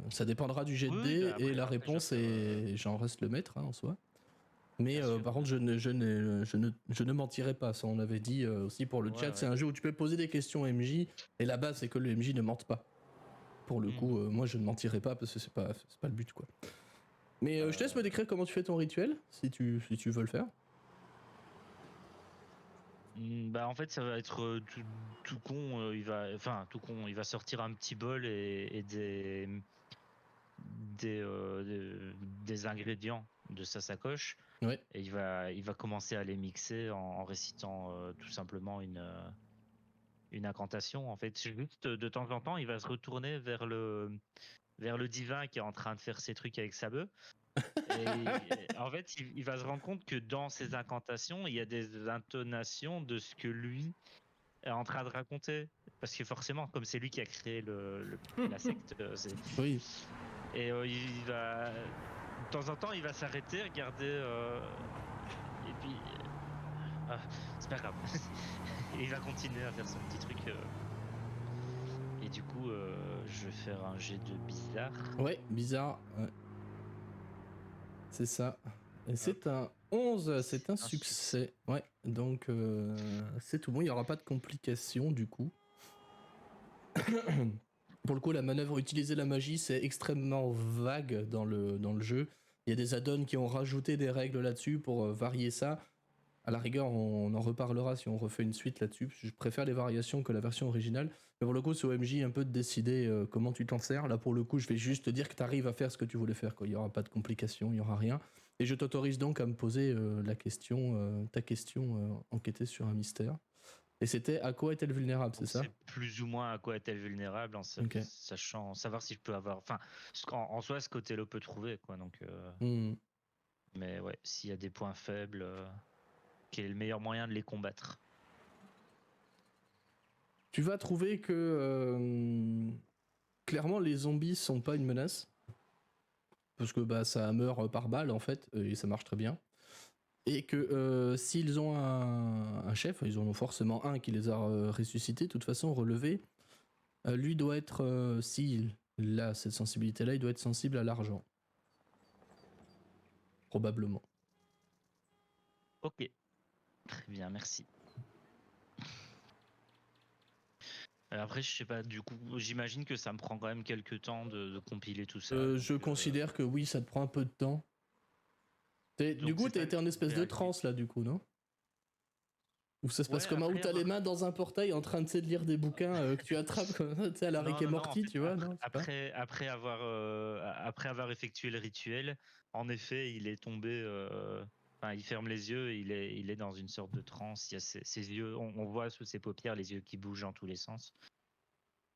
S6: ça dépendra du jet de
S1: Oui,
S6: dés
S1: bah
S6: et la
S1: après,
S6: réponse est... J'en reste le maître hein, en soi. Mais
S1: bien sûr.
S6: par contre, je ne mentirai pas. Ça, on l'avait dit aussi pour le
S1: Ouais,
S6: chat.
S1: ouais.
S6: C'est un jeu où tu peux poser des questions au MJ. Et la base, c'est que le MJ ne mente pas. Pour le coup, moi, je ne mentirai pas parce que c'est pas le but, quoi. Mais je te laisse me décrire comment tu fais ton rituel, si tu veux le faire.
S1: Bah en fait ça va être tout con, tout con, il va sortir un petit bol et des ingrédients de sa sacoche,
S6: Ouais.
S1: et il va commencer à les mixer en récitant tout simplement une incantation. En fait, juste de temps en temps, il va se retourner vers le divin qui est en train de faire ses trucs avec sa bœuf. Et en fait, il va se rendre compte que dans ses incantations, il y a des intonations de ce que lui est en train de raconter. Parce que forcément, comme c'est lui qui a créé la secte,
S6: Oui.
S1: et il va, de temps en temps, il va s'arrêter, regarder, et puis, c'est pas grave. Et il va continuer à faire son petit truc. Et du coup, je vais faire un jet de bizarre.
S6: Ouais, bizarre. Ouais. C'est ça. Et c'est un 11, c'est un succès. Ouais, donc c'est tout bon, il n'y aura pas de complications du coup. Pour le coup, la manœuvre utiliser la magie, c'est extrêmement vague dans le jeu. Il y a des add-ons qui ont rajouté des règles là-dessus pour varier ça. À la rigueur, on en reparlera si on refait une suite là-dessus. Je préfère les variations que la version originale. Mais pour le coup, c'est au MJ un peu de décider comment tu t'en sers. Là, pour le coup, je vais juste te dire que tu arrives à faire ce que tu voulais faire, quoi. Il n'y aura pas de complications, il n'y aura rien. Et je t'autorise donc à me poser ta question, enquêter sur un mystère. Et c'était à quoi est-elle vulnérable, c'est ça?
S1: C'est plus ou moins à quoi est-elle vulnérable, en
S6: Ok.
S1: sachant, savoir si je peux avoir. Enfin, en soi, ce côté-là peut trouver, quoi. Donc,
S6: Hmm.
S1: mais ouais, s'il y a des points faibles, quel est le meilleur moyen de les combattre?
S6: Tu vas trouver que clairement les zombies sont pas une menace. Parce que bah, ça meurt par balle en fait, et ça marche très bien. Et que s'ils ont un chef, ils en ont forcément un qui les a ressuscités, de toute façon relevé, lui doit être, s'il a cette sensibilité-là, il doit être sensible à l'argent. Probablement.
S1: Ok, très bien, merci. Après, je sais pas, du coup, j'imagine que ça me prend quand même quelques temps de compiler tout ça.
S6: Je considère que oui, ça te prend un peu de temps. Du
S1: Donc,
S6: coup,
S1: c'est ça
S6: t'es en espèce de
S1: réactif.
S6: transe là, du coup, non? Ou ça se passe
S1: Ouais,
S6: comment? Où
S1: après
S6: t'as les
S1: avoir-
S6: mains dans un portail en train de lire des bouquins que tu attrapes comme ça, tu sais, à la
S1: Non,
S6: Rick et
S1: non, non, en
S6: Morty,
S1: fait,
S6: tu vois, non? Je sais pas.
S1: après avoir effectué le rituel, en effet, il est tombé. Enfin, il ferme les yeux, il est dans une sorte de transe. Il y a ses yeux, on voit sous ses paupières les yeux qui bougent dans tous les sens.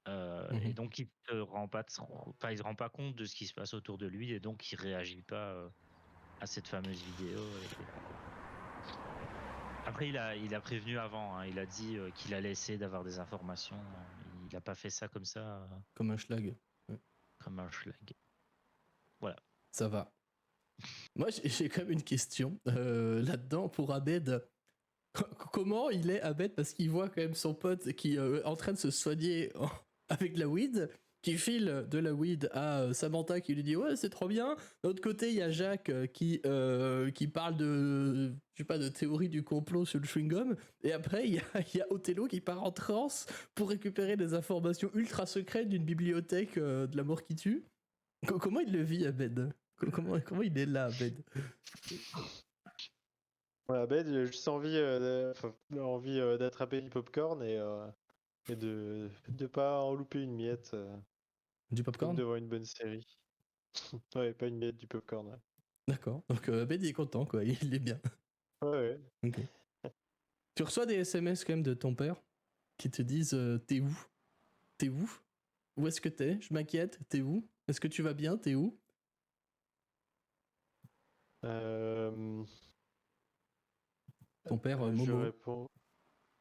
S1: Et
S6: Mhm.
S1: donc, il se rend pas, enfin, il se rend pas compte de ce qui se passe autour de lui, et donc il réagit pas à cette fameuse vidéo. Après, il a prévenu avant. Hein. Il a dit qu'il allait essayer d'avoir des informations. Il a pas fait ça comme ça,
S6: Comme un schlag.
S1: comme un schlag.
S6: Ça va. Moi, j'ai quand même une question là-dedans pour Abed. Comment il est, Abed, parce qu'il voit quand même son pote qui est en train de se soigner avec de la weed, qui file de la weed à Samantha qui lui dit ouais c'est trop bien. De l'autre côté il y a Jacques qui parle de je sais pas de théorie du complot sur le chewing-gum, et après il y a Othello qui part en transe pour récupérer des informations ultra secrètes d'une bibliothèque de la mort qui tue. Comment il le vit, Abed? Comment il est là, Abed?
S4: Voilà, Ben, j'ai juste envie d'attraper du popcorn et de pas en louper une miette
S6: Du
S4: comme
S6: popcorn?
S4: devant une bonne série. Ouais, pas une miette, du popcorn. Ouais,
S6: D'accord. Donc Abed il est content quoi, il est bien.
S4: ouais.
S6: Ok. Tu reçois des SMS quand même de ton père qui te disent t'es où? T'es où? Où est-ce que t'es? Je m'inquiète, t'es où? Est-ce que tu vas bien? T'es où?
S4: Euh,
S6: Ton père
S4: je
S6: Momo.
S4: réponds.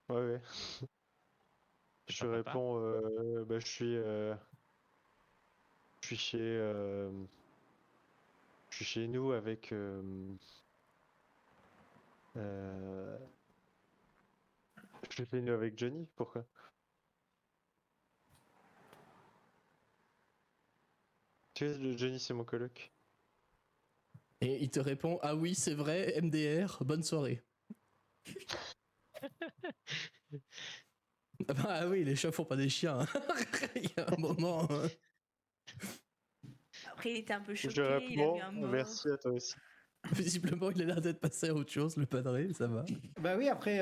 S4: Ouais, ouais.
S1: C'est
S4: Je
S1: pas papa.
S4: réponds. Bah, je suis chez nous avec. Euh, je suis chez nous avec Johnny. Pourquoi? Tu sais, Johnny, c'est mon coloc.
S6: Et il te répond ah oui c'est vrai MDR, bonne soirée. Ah bah ah oui les chats font pas des chiens. Hein. Il y a un moment.
S5: Après, il était un peu
S4: Je
S5: choqué, il a mis
S4: réponds.
S5: un mot.
S4: Merci à toi aussi.
S6: Visiblement il a l'air d'être passé à autre chose le padré, ça va.
S7: Bah oui, après,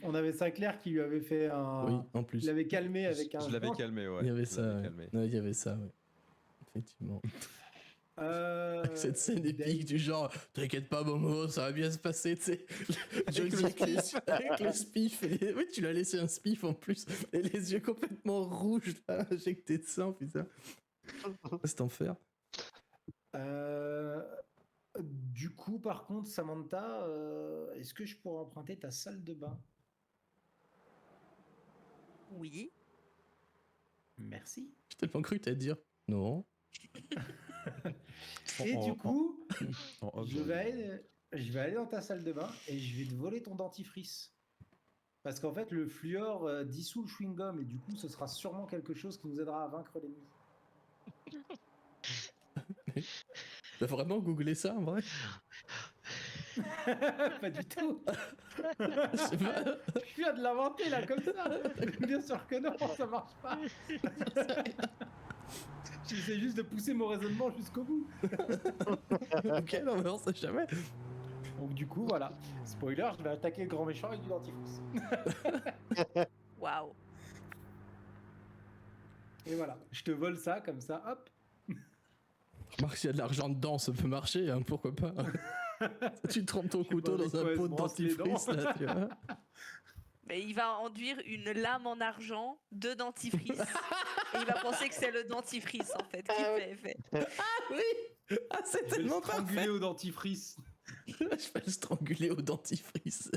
S7: on avait Sinclair qui lui avait fait
S6: Oui
S7: un.
S6: en
S7: Il
S6: plus.
S7: l'avait calmé avec un.
S3: Je l'avais calmé, ouais.
S6: Il y avait
S3: Je
S6: ça.
S3: l'avais
S6: Ouais.
S3: calmé.
S6: Ouais, il y avait ça ouais. Effectivement. Cette scène
S7: Dave-
S6: épique du genre t'inquiète pas Momo ça va bien se passer tu sais Johnny avec le spiff et... oui tu l'as laissé un spiff en plus et les yeux complètement rouges là, injectés de sang putain c'est enfer.
S7: Du coup, par contre, Samantha, est-ce que je pourrais emprunter ta salle de bain?
S5: Oui.
S7: Merci.
S6: J'ai tellement cru que t'allais te dire non.
S7: Et du coup,
S3: En off,
S7: je vais aller dans ta salle de bain et je vais te voler ton dentifrice. Parce qu'en fait, le fluor dissout le chewing-gum et du coup, ce sera sûrement quelque chose qui nous aidera à vaincre l'ennemi.
S6: T'as vraiment googlé ça en vrai?
S7: Pas du tout.
S6: Je sais pas.
S7: Je viens de l'inventer là, comme ça. Bien sûr que non, ça marche pas. J'essaie juste de pousser mon raisonnement jusqu'au bout.
S6: Ok non mais on sait jamais.
S7: Donc du coup, voilà. Spoiler, je vais attaquer le grand méchant avec du dentifrice.
S5: Waouh.
S7: Et voilà, je te vole ça comme ça, hop.
S6: Remarque s'il y a de l'argent dedans ça peut marcher hein, pourquoi pas. Tu trempes ton
S7: Je sais
S6: couteau
S7: pas avec
S6: dans
S7: quoi
S6: un
S7: elle
S6: pot
S7: se
S6: de
S7: brosse les
S6: dentifrice
S7: dents.
S6: là tu vois.
S5: Mais il va enduire une lame en argent de dentifrice. Et il va penser que c'est le dentifrice en fait qui fait effet.
S6: Oui. Ah c'est
S7: Je vais le
S6: tellement parfait.
S7: stranguler au dentifrice.
S6: Je vais le stranguler au dentifrice.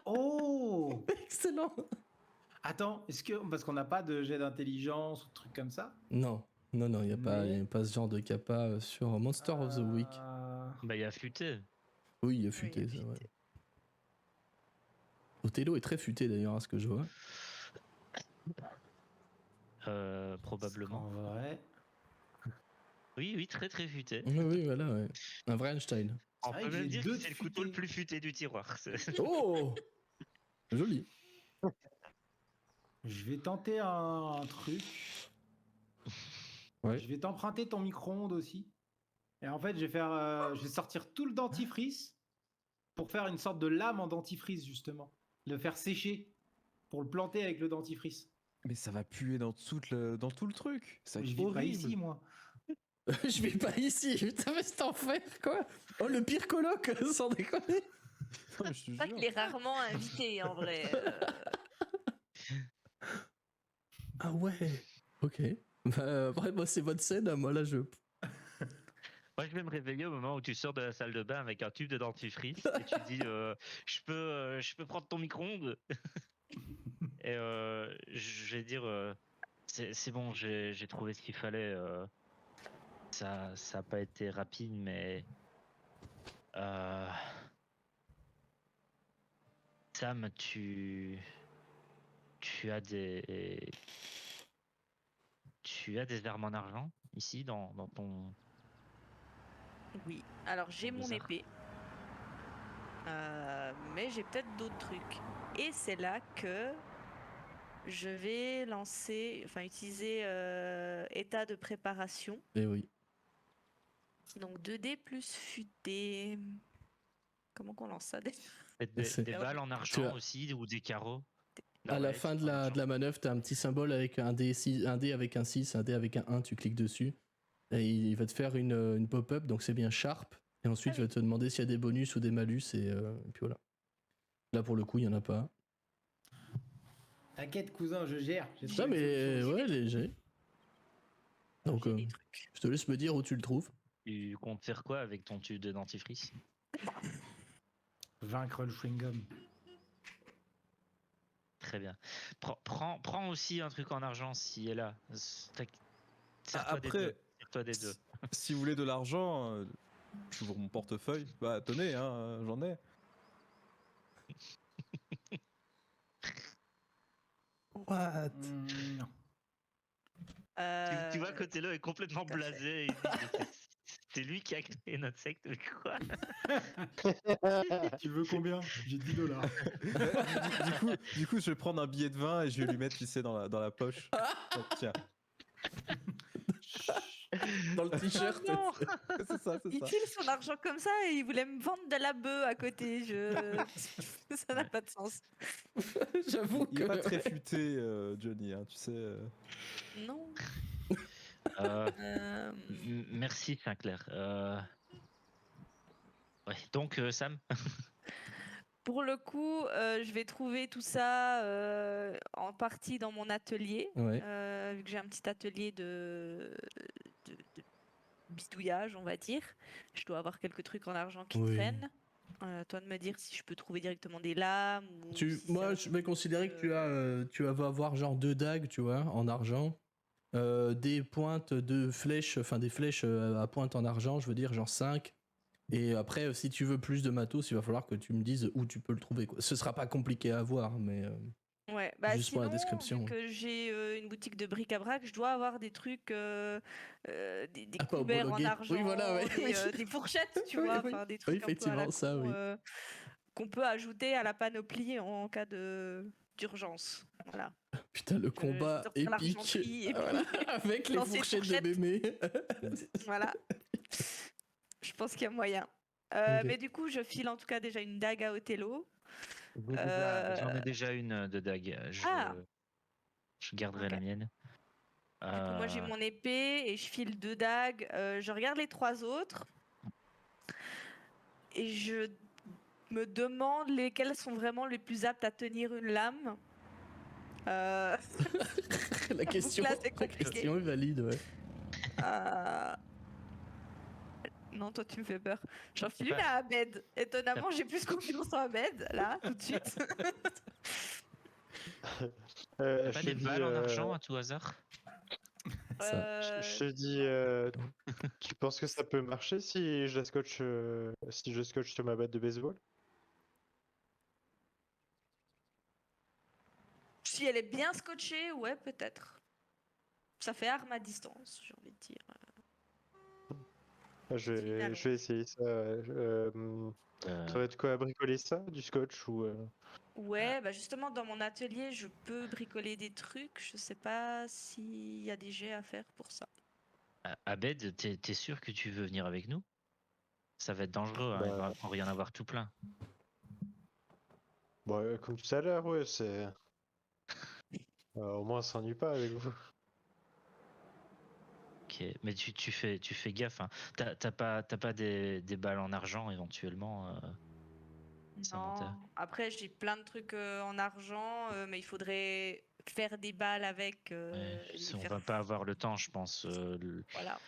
S7: Oh!
S6: Excellent.
S7: Attends, est-ce que. Parce qu'on n'a pas de jet d'intelligence ou de trucs comme ça?
S6: Non, il n'y a,
S7: Mais-
S6: pas ce genre de capa sur Monster of the Week.
S1: Bah, il y a futé.
S6: Oui, il y a futé,
S5: Oui, il y a
S6: ça, ouais.
S5: futé.
S6: Othello est très futé d'ailleurs, à ce que je vois.
S1: Probablement.
S7: En vrai.
S1: Oui, oui, très très futé.
S6: Oui, oui, voilà, ouais. Un vrai Einstein.
S1: On
S7: vrai
S1: peut
S7: que
S1: même
S7: j'ai
S1: dire
S7: deux
S1: que c'est le couteau le
S7: futés.
S1: plus futé du tiroir.
S6: Oh joli.
S7: Je vais tenter un truc.
S6: Ouais.
S7: Je vais t'emprunter ton micro-ondes aussi. Et en fait, je vais sortir tout le dentifrice pour faire une sorte de lame en dentifrice, justement. Le faire sécher pour le planter avec le dentifrice.
S3: Mais ça va puer dans tout le truc. Ça va
S7: Je
S3: être
S7: vis pas
S3: horrible.
S7: ici, moi.
S6: Je vais pas ici, putain, mais c'est enfer, quoi. Oh, le pire coloc, sans déconner.
S3: Non, mais je te
S5: C'est vrai
S3: jure.
S5: qu'il est rarement invité en vrai.
S6: Ah ouais, ok. Bah, après, moi, c'est votre scène, moi, là, je...
S1: Moi, je vais me réveiller au moment où tu sors de la salle de bain avec un tube de dentifrice et tu dis je peux prendre ton micro-ondes. Et je vais dire c'est bon, j'ai trouvé ce qu'il fallait. Ça a pas été rapide, mais Sam, tu as des armes en argent ici dans ton
S5: Oui. Alors j'ai mon
S1: bizarre.
S5: épée. Mais j'ai peut-être d'autres trucs. Et c'est là que je vais utiliser état de préparation.
S6: Eh oui.
S5: Donc 2D plus futé. Comment qu'on lance ça déjà?
S6: C'est-
S1: Des balles en
S6: Tu
S1: argent
S6: as-
S1: aussi ou des carreaux.
S6: À la
S1: Ouais,
S6: fin de
S1: en
S6: la
S1: argent.
S6: manœuvre, t'as un petit symbole avec un dé, un dé avec un 6, un dé avec un 1, tu cliques dessus. Et il va te faire une pop-up, donc c'est bien Sharp. Et ensuite, il va te demander s'il y a des bonus ou des malus, et puis voilà. Là, pour le coup, il n'y en a pas.
S7: T'inquiète, cousin, je gère. J'ai
S6: Non,
S7: trouvé une
S6: mais
S7: solution.
S6: ouais, léger. Donc,
S5: J'ai des trucs.
S6: je te laisse me dire où tu le trouves.
S1: Tu comptes faire quoi avec ton tube de dentifrice?
S7: Vaincre le chewing-gum.
S1: Très bien. Prends aussi un truc en argent s'il est là. Sers-toi des
S3: Après,
S1: deux. Sers-toi des deux.
S3: si vous voulez de l'argent, j'ouvre mon portefeuille. Bah tenez, hein, j'en ai.
S6: What?
S7: Non.
S1: Tu vois, Cotelo est complètement
S5: tout à fait.
S1: blasé. Il dit, mais c'est lui qui a créé notre secte, mais quoi?
S7: Tu veux combien? J'ai 10 $.
S3: Du coup, je vais prendre un billet de 20 et je vais lui mettre, tu sais, dans la poche. Oh, tiens,
S6: Dans le t-shirt.
S5: Oh non,
S3: c'est ça, c'est
S5: il
S3: ça.
S5: file son argent comme ça et il voulait me vendre de la bœuf à côté. Ça n'a pas de sens.
S6: J'avoue
S3: Il est pas
S6: que...
S3: très futé, Johnny, hein, tu sais.
S5: Non.
S1: Merci, Sinclair. Ouais. Donc, Sam?
S5: Pour le coup, je vais trouver tout ça en partie dans mon atelier,
S6: Ouais.
S5: vu que j'ai un petit atelier de bidouillage, on va dire. Je dois avoir quelques trucs en argent qui
S6: Oui.
S5: traînent. Toi de me dire si je peux trouver directement des lames ou si ça
S6: Moi,
S5: va
S6: je vais considérer que
S5: être,
S6: tu vas avoir genre 2 dagues, tu vois, en argent. Des pointes de flèches, enfin des flèches à pointe en argent, je veux dire, genre 5. Et après, si tu veux plus de matos, il va falloir que tu me dises où tu peux le trouver, quoi. Ce sera pas compliqué à avoir, mais...
S5: Ouais, bah
S6: Juste pour la
S5: sinon,
S6: description.
S5: vu que j'ai une boutique de bric-à-brac, je dois avoir des trucs, des
S6: Ah, pas
S5: couverts en
S6: homologué.
S5: argent,
S6: Oui, voilà, ouais, oui.
S5: des fourchettes, tu
S6: Oui,
S5: vois,
S6: oui.
S5: enfin des
S6: Oui,
S5: trucs un peu à la
S6: effectivement, ça,
S5: con,
S6: oui.
S5: qu'on peut ajouter à la panoplie en cas d'urgence. Voilà.
S6: Putain, le
S5: Je
S6: combat
S5: sortir
S6: épique.
S5: l'argenterie et puis
S6: Voilà, avec les
S5: lancer
S6: fourchettes de
S5: fourchette.
S6: mémé.
S5: Voilà. Je pense qu'il y a moyen.
S6: Ok.
S5: Mais du coup, je file en tout cas déjà une dague à Othello.
S1: J'en ai déjà une de dague.
S5: Ah.
S1: Je garderai
S5: Ok.
S1: la mienne.
S5: Du coup, moi j'ai mon épée et je file 2 dagues. Je regarde les 3 autres et je me demande lesquelles sont vraiment les plus aptes à tenir une lame.
S6: La question,
S5: là, c'est
S6: la
S5: compliqué.
S6: question est valide, ouais.
S5: Non, toi tu me fais peur. J'en file une à Abed. Étonnamment, j'ai plus confiance en Abed là, tout de suite.
S1: Pas
S4: Je
S1: des
S4: te dis,
S1: balles en argent à tout hasard?
S4: je te dis, tu penses que ça peut marcher si je la scotche, si je scotche sur ma batte de baseball?
S5: Si elle est bien scotchée, ouais, peut-être. Ça fait arme à distance, j'ai envie de dire.
S4: Je
S5: Finalement.
S4: vais essayer ça. Ça va être quoi à bricoler ça? Du scotch ou
S5: Ouais, bah justement, dans mon atelier, je peux bricoler des trucs. Je sais pas s'il y a des jets à faire pour ça.
S1: Abed, t'es sûr que tu veux venir avec nous? Ça va être dangereux, hein, il
S4: Bah.
S1: va y en avoir tout plein.
S4: Bon, comme tout à l'heure, ouais, c'est. Au moins, on s'ennuie pas avec vous.
S1: Ok, mais tu fais gaffe, hein. T'as pas des balles en argent éventuellement, Samantha?
S5: Non. Après, j'ai plein de trucs en argent, mais il faudrait faire des balles avec.
S1: Ouais,
S5: Les
S1: on
S5: faire.
S1: va pas avoir le temps, je pense.
S5: Voilà.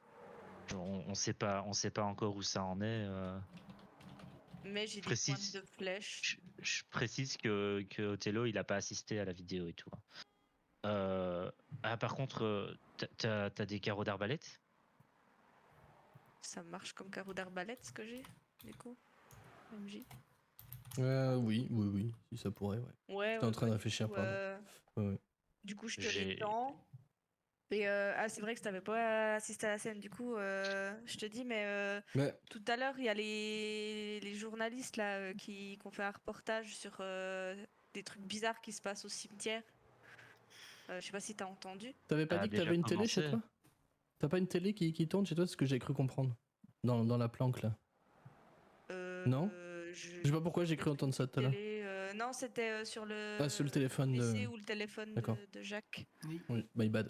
S1: On sait pas encore où ça en est.
S5: Mais j'ai
S1: Je
S5: des pointes
S1: précise,
S5: de flèche.
S1: je précise que Othello, il a pas assisté à la vidéo et tout, hein. Par contre, t'as des carreaux d'arbalète?
S5: Ça marche comme carreau d'arbalète, ce que j'ai, du coup. MJ.
S6: Oui, si ça pourrait, ouais.
S5: Ouais,
S6: J'étais en train de
S5: du
S6: réfléchir,
S5: coup,
S6: pardon. Ouais.
S5: du coup, je te les
S1: J'ai.
S5: tends. Et c'est vrai que je t'avais pas assisté à la scène, du coup, je te dis, mais
S6: Mais
S5: tout à l'heure, il y a les journalistes là qui ont fait un reportage sur des trucs bizarres qui se passent au cimetière. Je sais pas si t'as entendu.
S6: t'avais pas
S1: Ça a
S6: dit que
S1: déjà
S6: t'avais une télé chez
S1: commencé.
S6: toi? T'as pas une télé qui tourne chez toi? C'est ce que j'ai cru comprendre. Dans la planque, là. Non Je sais pas pourquoi j'ai cru entendre ça tout à l'heure.
S5: Non, c'était sur le
S6: Ah, sur le téléphone
S5: PC
S6: de...
S5: ou le téléphone
S6: D'accord.
S5: de Jacques.
S6: Oui, my bad.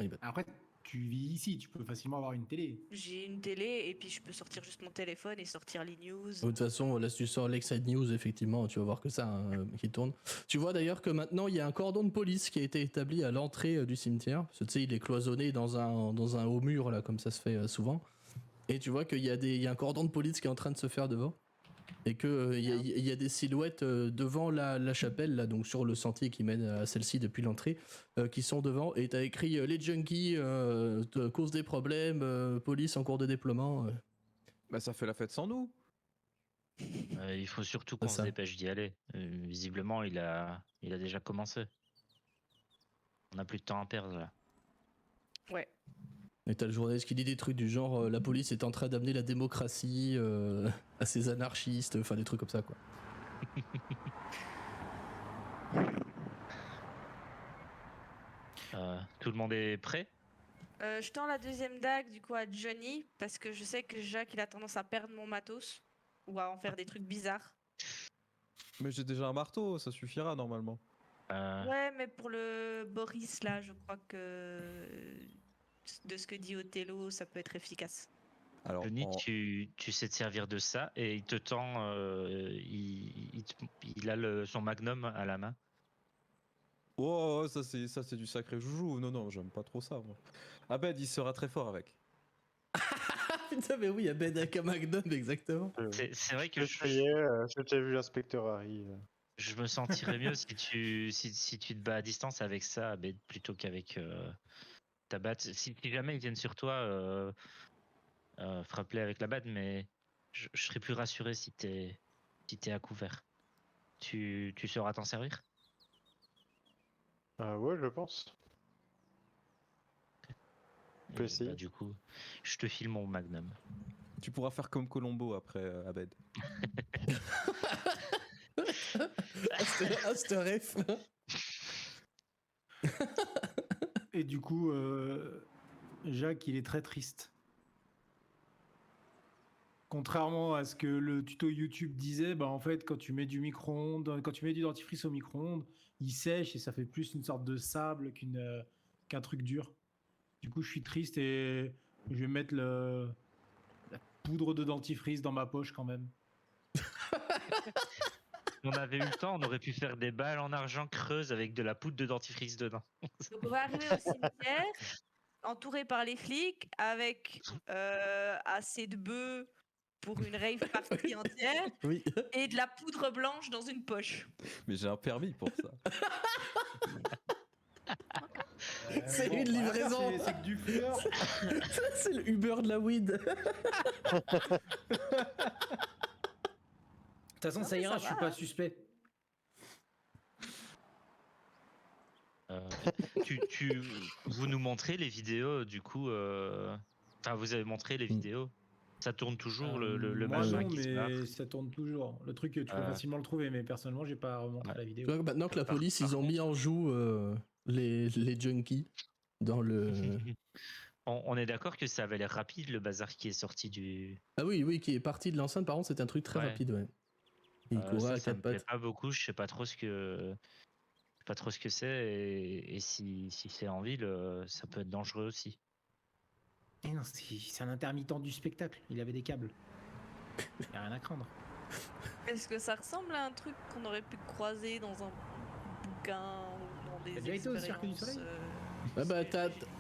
S6: My bad.
S7: Après, tu vis ici, tu peux facilement avoir une télé.
S5: J'ai une télé et puis je peux sortir juste mon téléphone et sortir les news.
S6: De toute façon, là, si tu sors Lakeside News, effectivement, tu vas voir que ça qui tourne. Tu vois d'ailleurs que maintenant, il y a un cordon de police qui a été établi à l'entrée du cimetière. Parce que tu sais, il est cloisonné dans un haut mur, là, comme ça se fait souvent. Et tu vois qu'il y a un cordon de police qui est en train de se faire devant. Et qu'il y a des silhouettes devant la chapelle, là, donc sur le sentier qui mène à celle-ci depuis l'entrée, qui sont devant. Et t'as écrit les junkies causent des problèmes, police en cours de déploiement.
S3: Bah, ça fait la fête sans nous.
S1: Il faut surtout
S6: C'est
S1: qu'on se
S6: ça.
S1: dépêche d'y aller. Visiblement, il a déjà commencé. On n'a plus de temps à perdre là.
S5: Ouais.
S6: Et t'as le journaliste qui dit des trucs du genre la police est en train d'amener la démocratie à ces anarchistes, enfin des trucs comme ça quoi.
S1: Tout le monde est prêt?
S5: Je tends la deuxième dague du coup à Johnny parce que je sais que Jacques il a tendance à perdre mon matos ou à en faire des trucs bizarres.
S3: Mais j'ai déjà un marteau, ça suffira normalement.
S5: Ouais, mais pour le Boris là, je crois que de ce que dit Othello, ça peut être efficace.
S3: Alors,
S1: Johnny, tu sais te servir de ça et il te tend, il a son magnum à la main.
S3: oh, ça c'est du sacré joujou. Non, j'aime pas trop ça. Moi. Abed, il sera très fort avec.
S6: Putain mais oui, il y a Ben Magnum exactement.
S1: C'est vrai que
S4: Ça y est, j'ai déjà vu l'inspecteur Harry.
S1: je me sentirais mieux si tu te bats à distance avec ça, plutôt qu'avec ta batte. Si jamais ils viennent sur toi, frappe-les avec la batte, mais je serais plus rassuré si t'es à couvert. Tu sauras t'en servir?
S4: Ouais, je pense. On peut
S1: Et,
S4: essayer.
S1: du coup, je te file mon magnum.
S3: Tu pourras faire comme Colombo après, Abed.
S6: Ce ref.
S7: Et du coup, Jacques, il est très triste. Contrairement à ce que le tuto YouTube disait, bah en fait, quand tu mets du micro-ondes, quand tu mets du dentifrice au micro-ondes, il sèche et ça fait plus une sorte de sable qu'un truc dur. Du coup, je suis triste et je vais mettre la poudre de dentifrice dans ma poche quand même.
S1: On avait eu le temps, on aurait pu faire des balles en argent creuses avec de la poudre de dentifrice dedans.
S5: Donc on va arriver au cimetière, entouré par les flics, avec assez de bœufs pour une rave party entière
S6: Oui.
S5: et de la poudre blanche dans une poche.
S3: Mais j'ai un permis pour ça.
S6: C'est
S7: Bon,
S6: une
S7: voilà,
S6: livraison.
S7: c'est que du fumeur.
S6: C'est le Uber de la weed.
S7: De toute façon,
S5: Non,
S7: ça
S5: mais
S7: ira,
S5: ça
S7: je suis
S5: va.
S7: pas suspect.
S1: Vous nous montrez les vidéos, du coup. Enfin, vous avez montré les vidéos. Ça tourne toujours le
S7: Moi
S1: machin
S7: non,
S1: qui se barre.
S7: mais ça tourne toujours. Le truc, tu peux facilement le trouver, mais personnellement, j'ai pas remontré
S1: Ouais.
S7: la
S6: Tu
S7: vidéo.
S6: vois que maintenant que la
S1: Par-
S6: police,
S1: par
S6: ils ont mis en joue les junkies dans le...
S1: on est d'accord que ça avait l'air rapide le bazar qui est sorti du.
S6: Ah oui, qui est parti de l'enceinte, par contre, c'était un truc très
S1: Ouais.
S6: rapide, ouais. Il courait à
S1: Ça me
S6: quatre
S1: plaît
S6: pattes.
S1: pas beaucoup. Je sais pas trop ce que c'est et si c'est en ville, ça peut être dangereux aussi.
S7: Eh non, c'est un intermittent du spectacle. Il avait des câbles. Il n'y a rien à craindre.
S5: Est-ce que ça ressemble à un truc qu'on aurait pu croiser dans un bouquin ou dans des
S7: T'as déjà été au Cirque du
S5: expériences,
S7: Soleil
S6: Ouais, bah,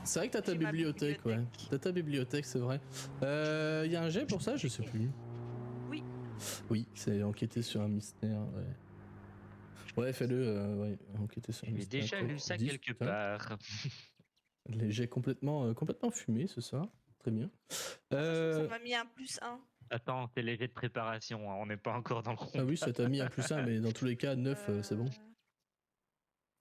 S6: c'est vrai que t'as ta
S5: J'ai ma
S6: bibliothèque, ouais.
S5: bibliothèque.
S6: T'as ta bibliothèque, c'est vrai. Y a un jet pour ça, je sais plus.
S5: Oui.
S6: Oui, c'est enquêter sur un mystère, ouais. Ouais, fais-le, ouais, enquêter sur un
S1: J'ai
S6: mystère.
S1: déjà
S6: Tac,
S1: lu ça
S6: 10,
S1: quelque
S6: putain.
S1: part.
S6: Les jets complètement fumés ce soir. Très bien.
S5: Ça m'a mis un +1.
S1: Attends, c'est les jets de préparation. Hein, on n'est pas encore dans le
S6: Ah oui, ça t'a mis un +1, mais dans tous les cas, 9, c'est bon.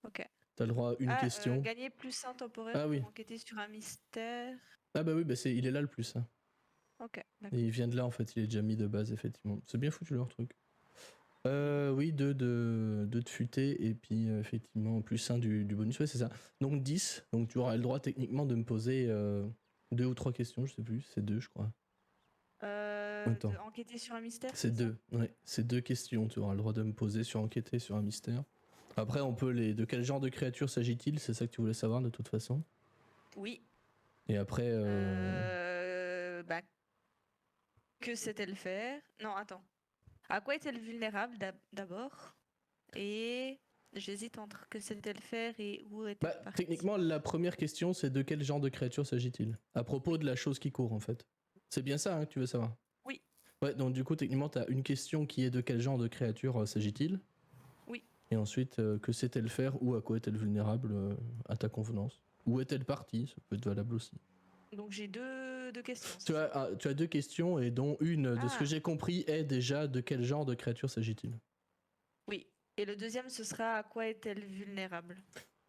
S5: Ok.
S6: T'as le droit à une question.
S5: Gagner +1 temporaire
S6: Ah oui.
S5: pour enquêter sur un mystère.
S6: Ah bah oui, bah il est là le plus. Hein.
S5: Ok, d'accord.
S6: Et il vient de là en fait, il est déjà mis de base, effectivement. C'est bien foutu leur truc. Oui, 2 de futé et puis effectivement +1 du bonus. Ouais, c'est ça. Donc 10. Donc tu auras le droit techniquement de me poser 2 ou 3 questions, je sais plus. C'est 2, je crois. Attends.
S5: Enquêter sur un mystère.
S6: C'est 2. Ouais, c'est 2 questions. Tu auras le droit de me poser sur enquêter sur un mystère. Après, on peut les. De quel genre de créature s'agit-il? C'est ça que tu voulais savoir de toute façon.
S5: Oui.
S6: Et après.
S5: Que sait-elle faire? Non, attends. À quoi est-elle vulnérable d'abord? Et j'hésite entre que sait-elle faire et où est-elle partie.
S6: Techniquement, la première question, c'est de quel genre de créature s'agit-il? À propos de la chose qui court, en fait. C'est bien ça hein, que tu veux savoir?
S5: Oui.
S6: Ouais, donc du coup, techniquement, tu as une question qui est de quel genre de créature s'agit-il?
S5: Oui.
S6: Et ensuite, que sait-elle faire ou à quoi est-elle vulnérable à ta convenance? Où est-elle partie? Ça peut être valable aussi.
S5: Donc j'ai deux questions.
S6: Tu as 2 questions et dont une, de ce que j'ai compris, est déjà de quel genre de créature s'agit-il?
S5: Oui. Et le deuxième, ce sera à quoi est-elle vulnérable?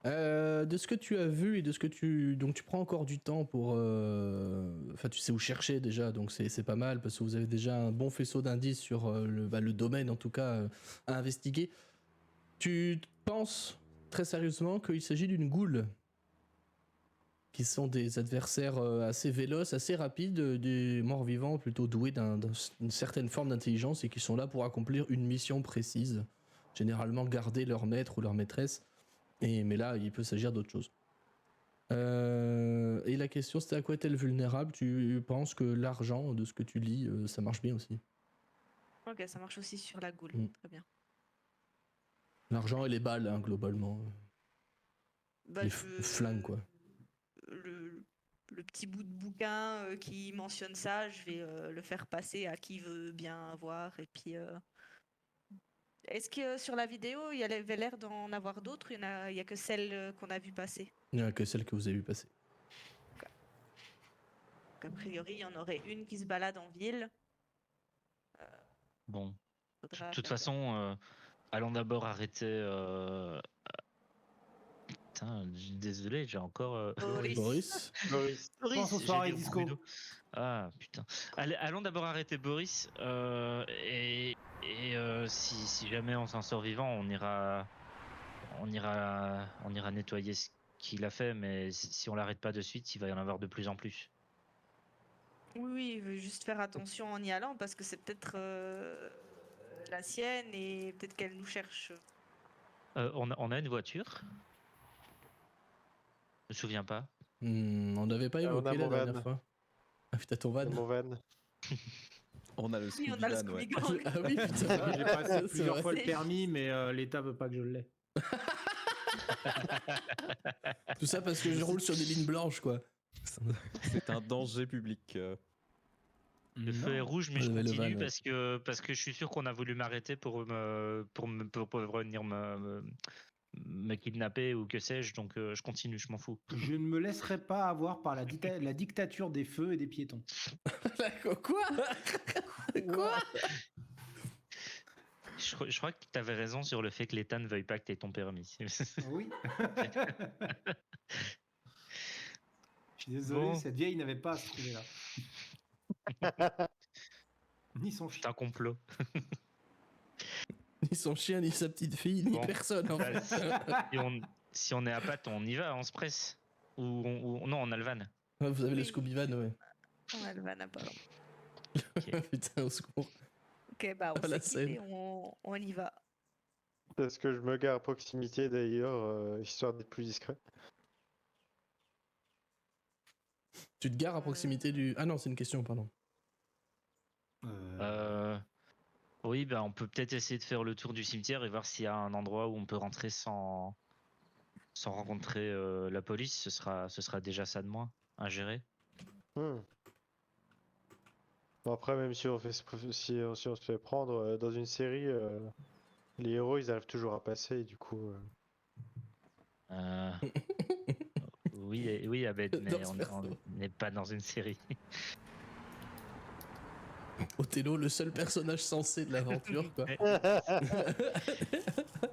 S6: De ce que tu as vu et de ce que tu... Donc tu prends encore du temps pour... Enfin tu sais où chercher déjà, donc c'est pas mal parce que vous avez déjà un bon faisceau d'indices sur le domaine en tout cas à investiguer. Tu penses très sérieusement qu'il s'agit d'une goule, qui sont des adversaires assez véloces, assez rapides, des morts-vivants plutôt doués d'une certaine forme d'intelligence et qui sont là pour accomplir une mission précise, généralement garder leur maître ou leur maîtresse. Mais là, il peut s'agir d'autre chose. Et la question, c'était à quoi est-elle vulnérable? Tu penses que l'argent, de ce que tu lis, ça marche bien aussi?
S5: Ok, ça marche aussi sur la goule. Très bien.
S6: L'argent et les balles, hein, globalement. Les flingues, quoi.
S5: Le petit bout de bouquin qui mentionne ça, je vais le faire passer à qui veut bien voir. Et puis... Est-ce que sur la vidéo, il y avait l'air d'en avoir d'autres? Il y a que celle qu'on a vue passer.
S6: Il n'y a que celle que vous avez vue passer.
S5: Okay. Donc, a priori, il y en aurait une qui se balade en ville.
S1: Bon. De toute façon, allons d'abord arrêter... Putain, désolé, j'ai encore...
S6: Boris.
S7: Pense aux soirées disco.
S1: Ah putain. Allons d'abord arrêter Boris et si jamais on s'en sort vivant, on ira nettoyer ce qu'il a fait, mais si on l'arrête pas de suite, il va y en avoir de plus en plus.
S5: Oui, il veut juste faire attention en y allant parce que c'est peut-être la sienne et peut-être qu'elle nous cherche.
S1: On a une voiture? Je me souviens pas.
S6: On n'avait pas évoqué la dernière fois. Ah putain, ton van.
S4: Mon van.
S3: On a le
S5: Oui, on a le Scooby Gang.
S6: Ah oui, putain.
S7: J'ai passé plusieurs fois le
S5: C'est-
S7: permis, mais l'État veut pas que je l'ai.
S6: Tout ça parce que je roule sur des lignes blanches, quoi.
S3: C'est un danger public.
S1: Le feu est rouge, mais je
S6: Le
S1: continue
S6: van, ouais.
S1: parce que je suis sûr qu'on a voulu m'arrêter pour venir me kidnapper ou que sais-je, donc je continue, je m'en fous.
S7: Je ne me laisserai pas avoir par la dictature des feux et des piétons.
S6: Quoi? Quoi?
S1: Je crois que tu avais raison sur le fait que l'État ne veuille pas que tu aies ton permis.
S7: Oui. Je suis désolé,
S1: Bon.
S7: cette vieille n'avait pas à se trouver là. Ni son
S1: C'est
S7: chien.
S1: un complot.
S6: Ni son chien, ni sa petite fille, ni
S1: Bon.
S6: personne en fait.
S1: Si on est à patte, on y va, on se presse. Non, on a le van.
S6: Vous avez le
S5: Oui.
S6: Scooby-Van, ouais.
S5: On a le van à pas loin.
S6: Putain, au secours.
S5: Ok, bah on
S6: Ah, la
S5: s'équipe
S6: scène.
S5: et on y va.
S4: Est-ce que je me gare à proximité d'ailleurs, histoire d'être plus discret?
S6: Tu te gares à proximité du. Ah non, c'est une question, pardon.
S1: Oui, bah, on peut peut-être essayer de faire le tour du cimetière et voir s'il y a un endroit où on peut rentrer sans rencontrer la police. Ce sera déjà ça de moins à gérer.
S4: Hmm. Bon, après, même si on fait, si on se fait prendre dans une série, les héros ils arrivent toujours à passer, et du coup.
S1: Euh, oui, Abed, mais
S6: Dans ce
S1: on
S6: perso.
S1: n'est pas dans une série.
S6: Othello, le seul personnage sensé de l'aventure, quoi.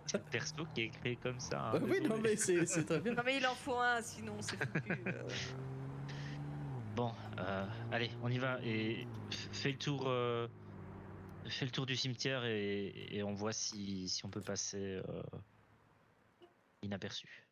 S1: C'est le perso qui est créé comme ça. hein,
S6: Ah oui, non,
S1: désolé.
S6: mais c'est très bien.
S5: Non mais il en faut un, sinon c'est foutu.
S1: Bon, allez, on y va et fais le tour. Fais le tour du cimetière et on voit si on peut passer inaperçu.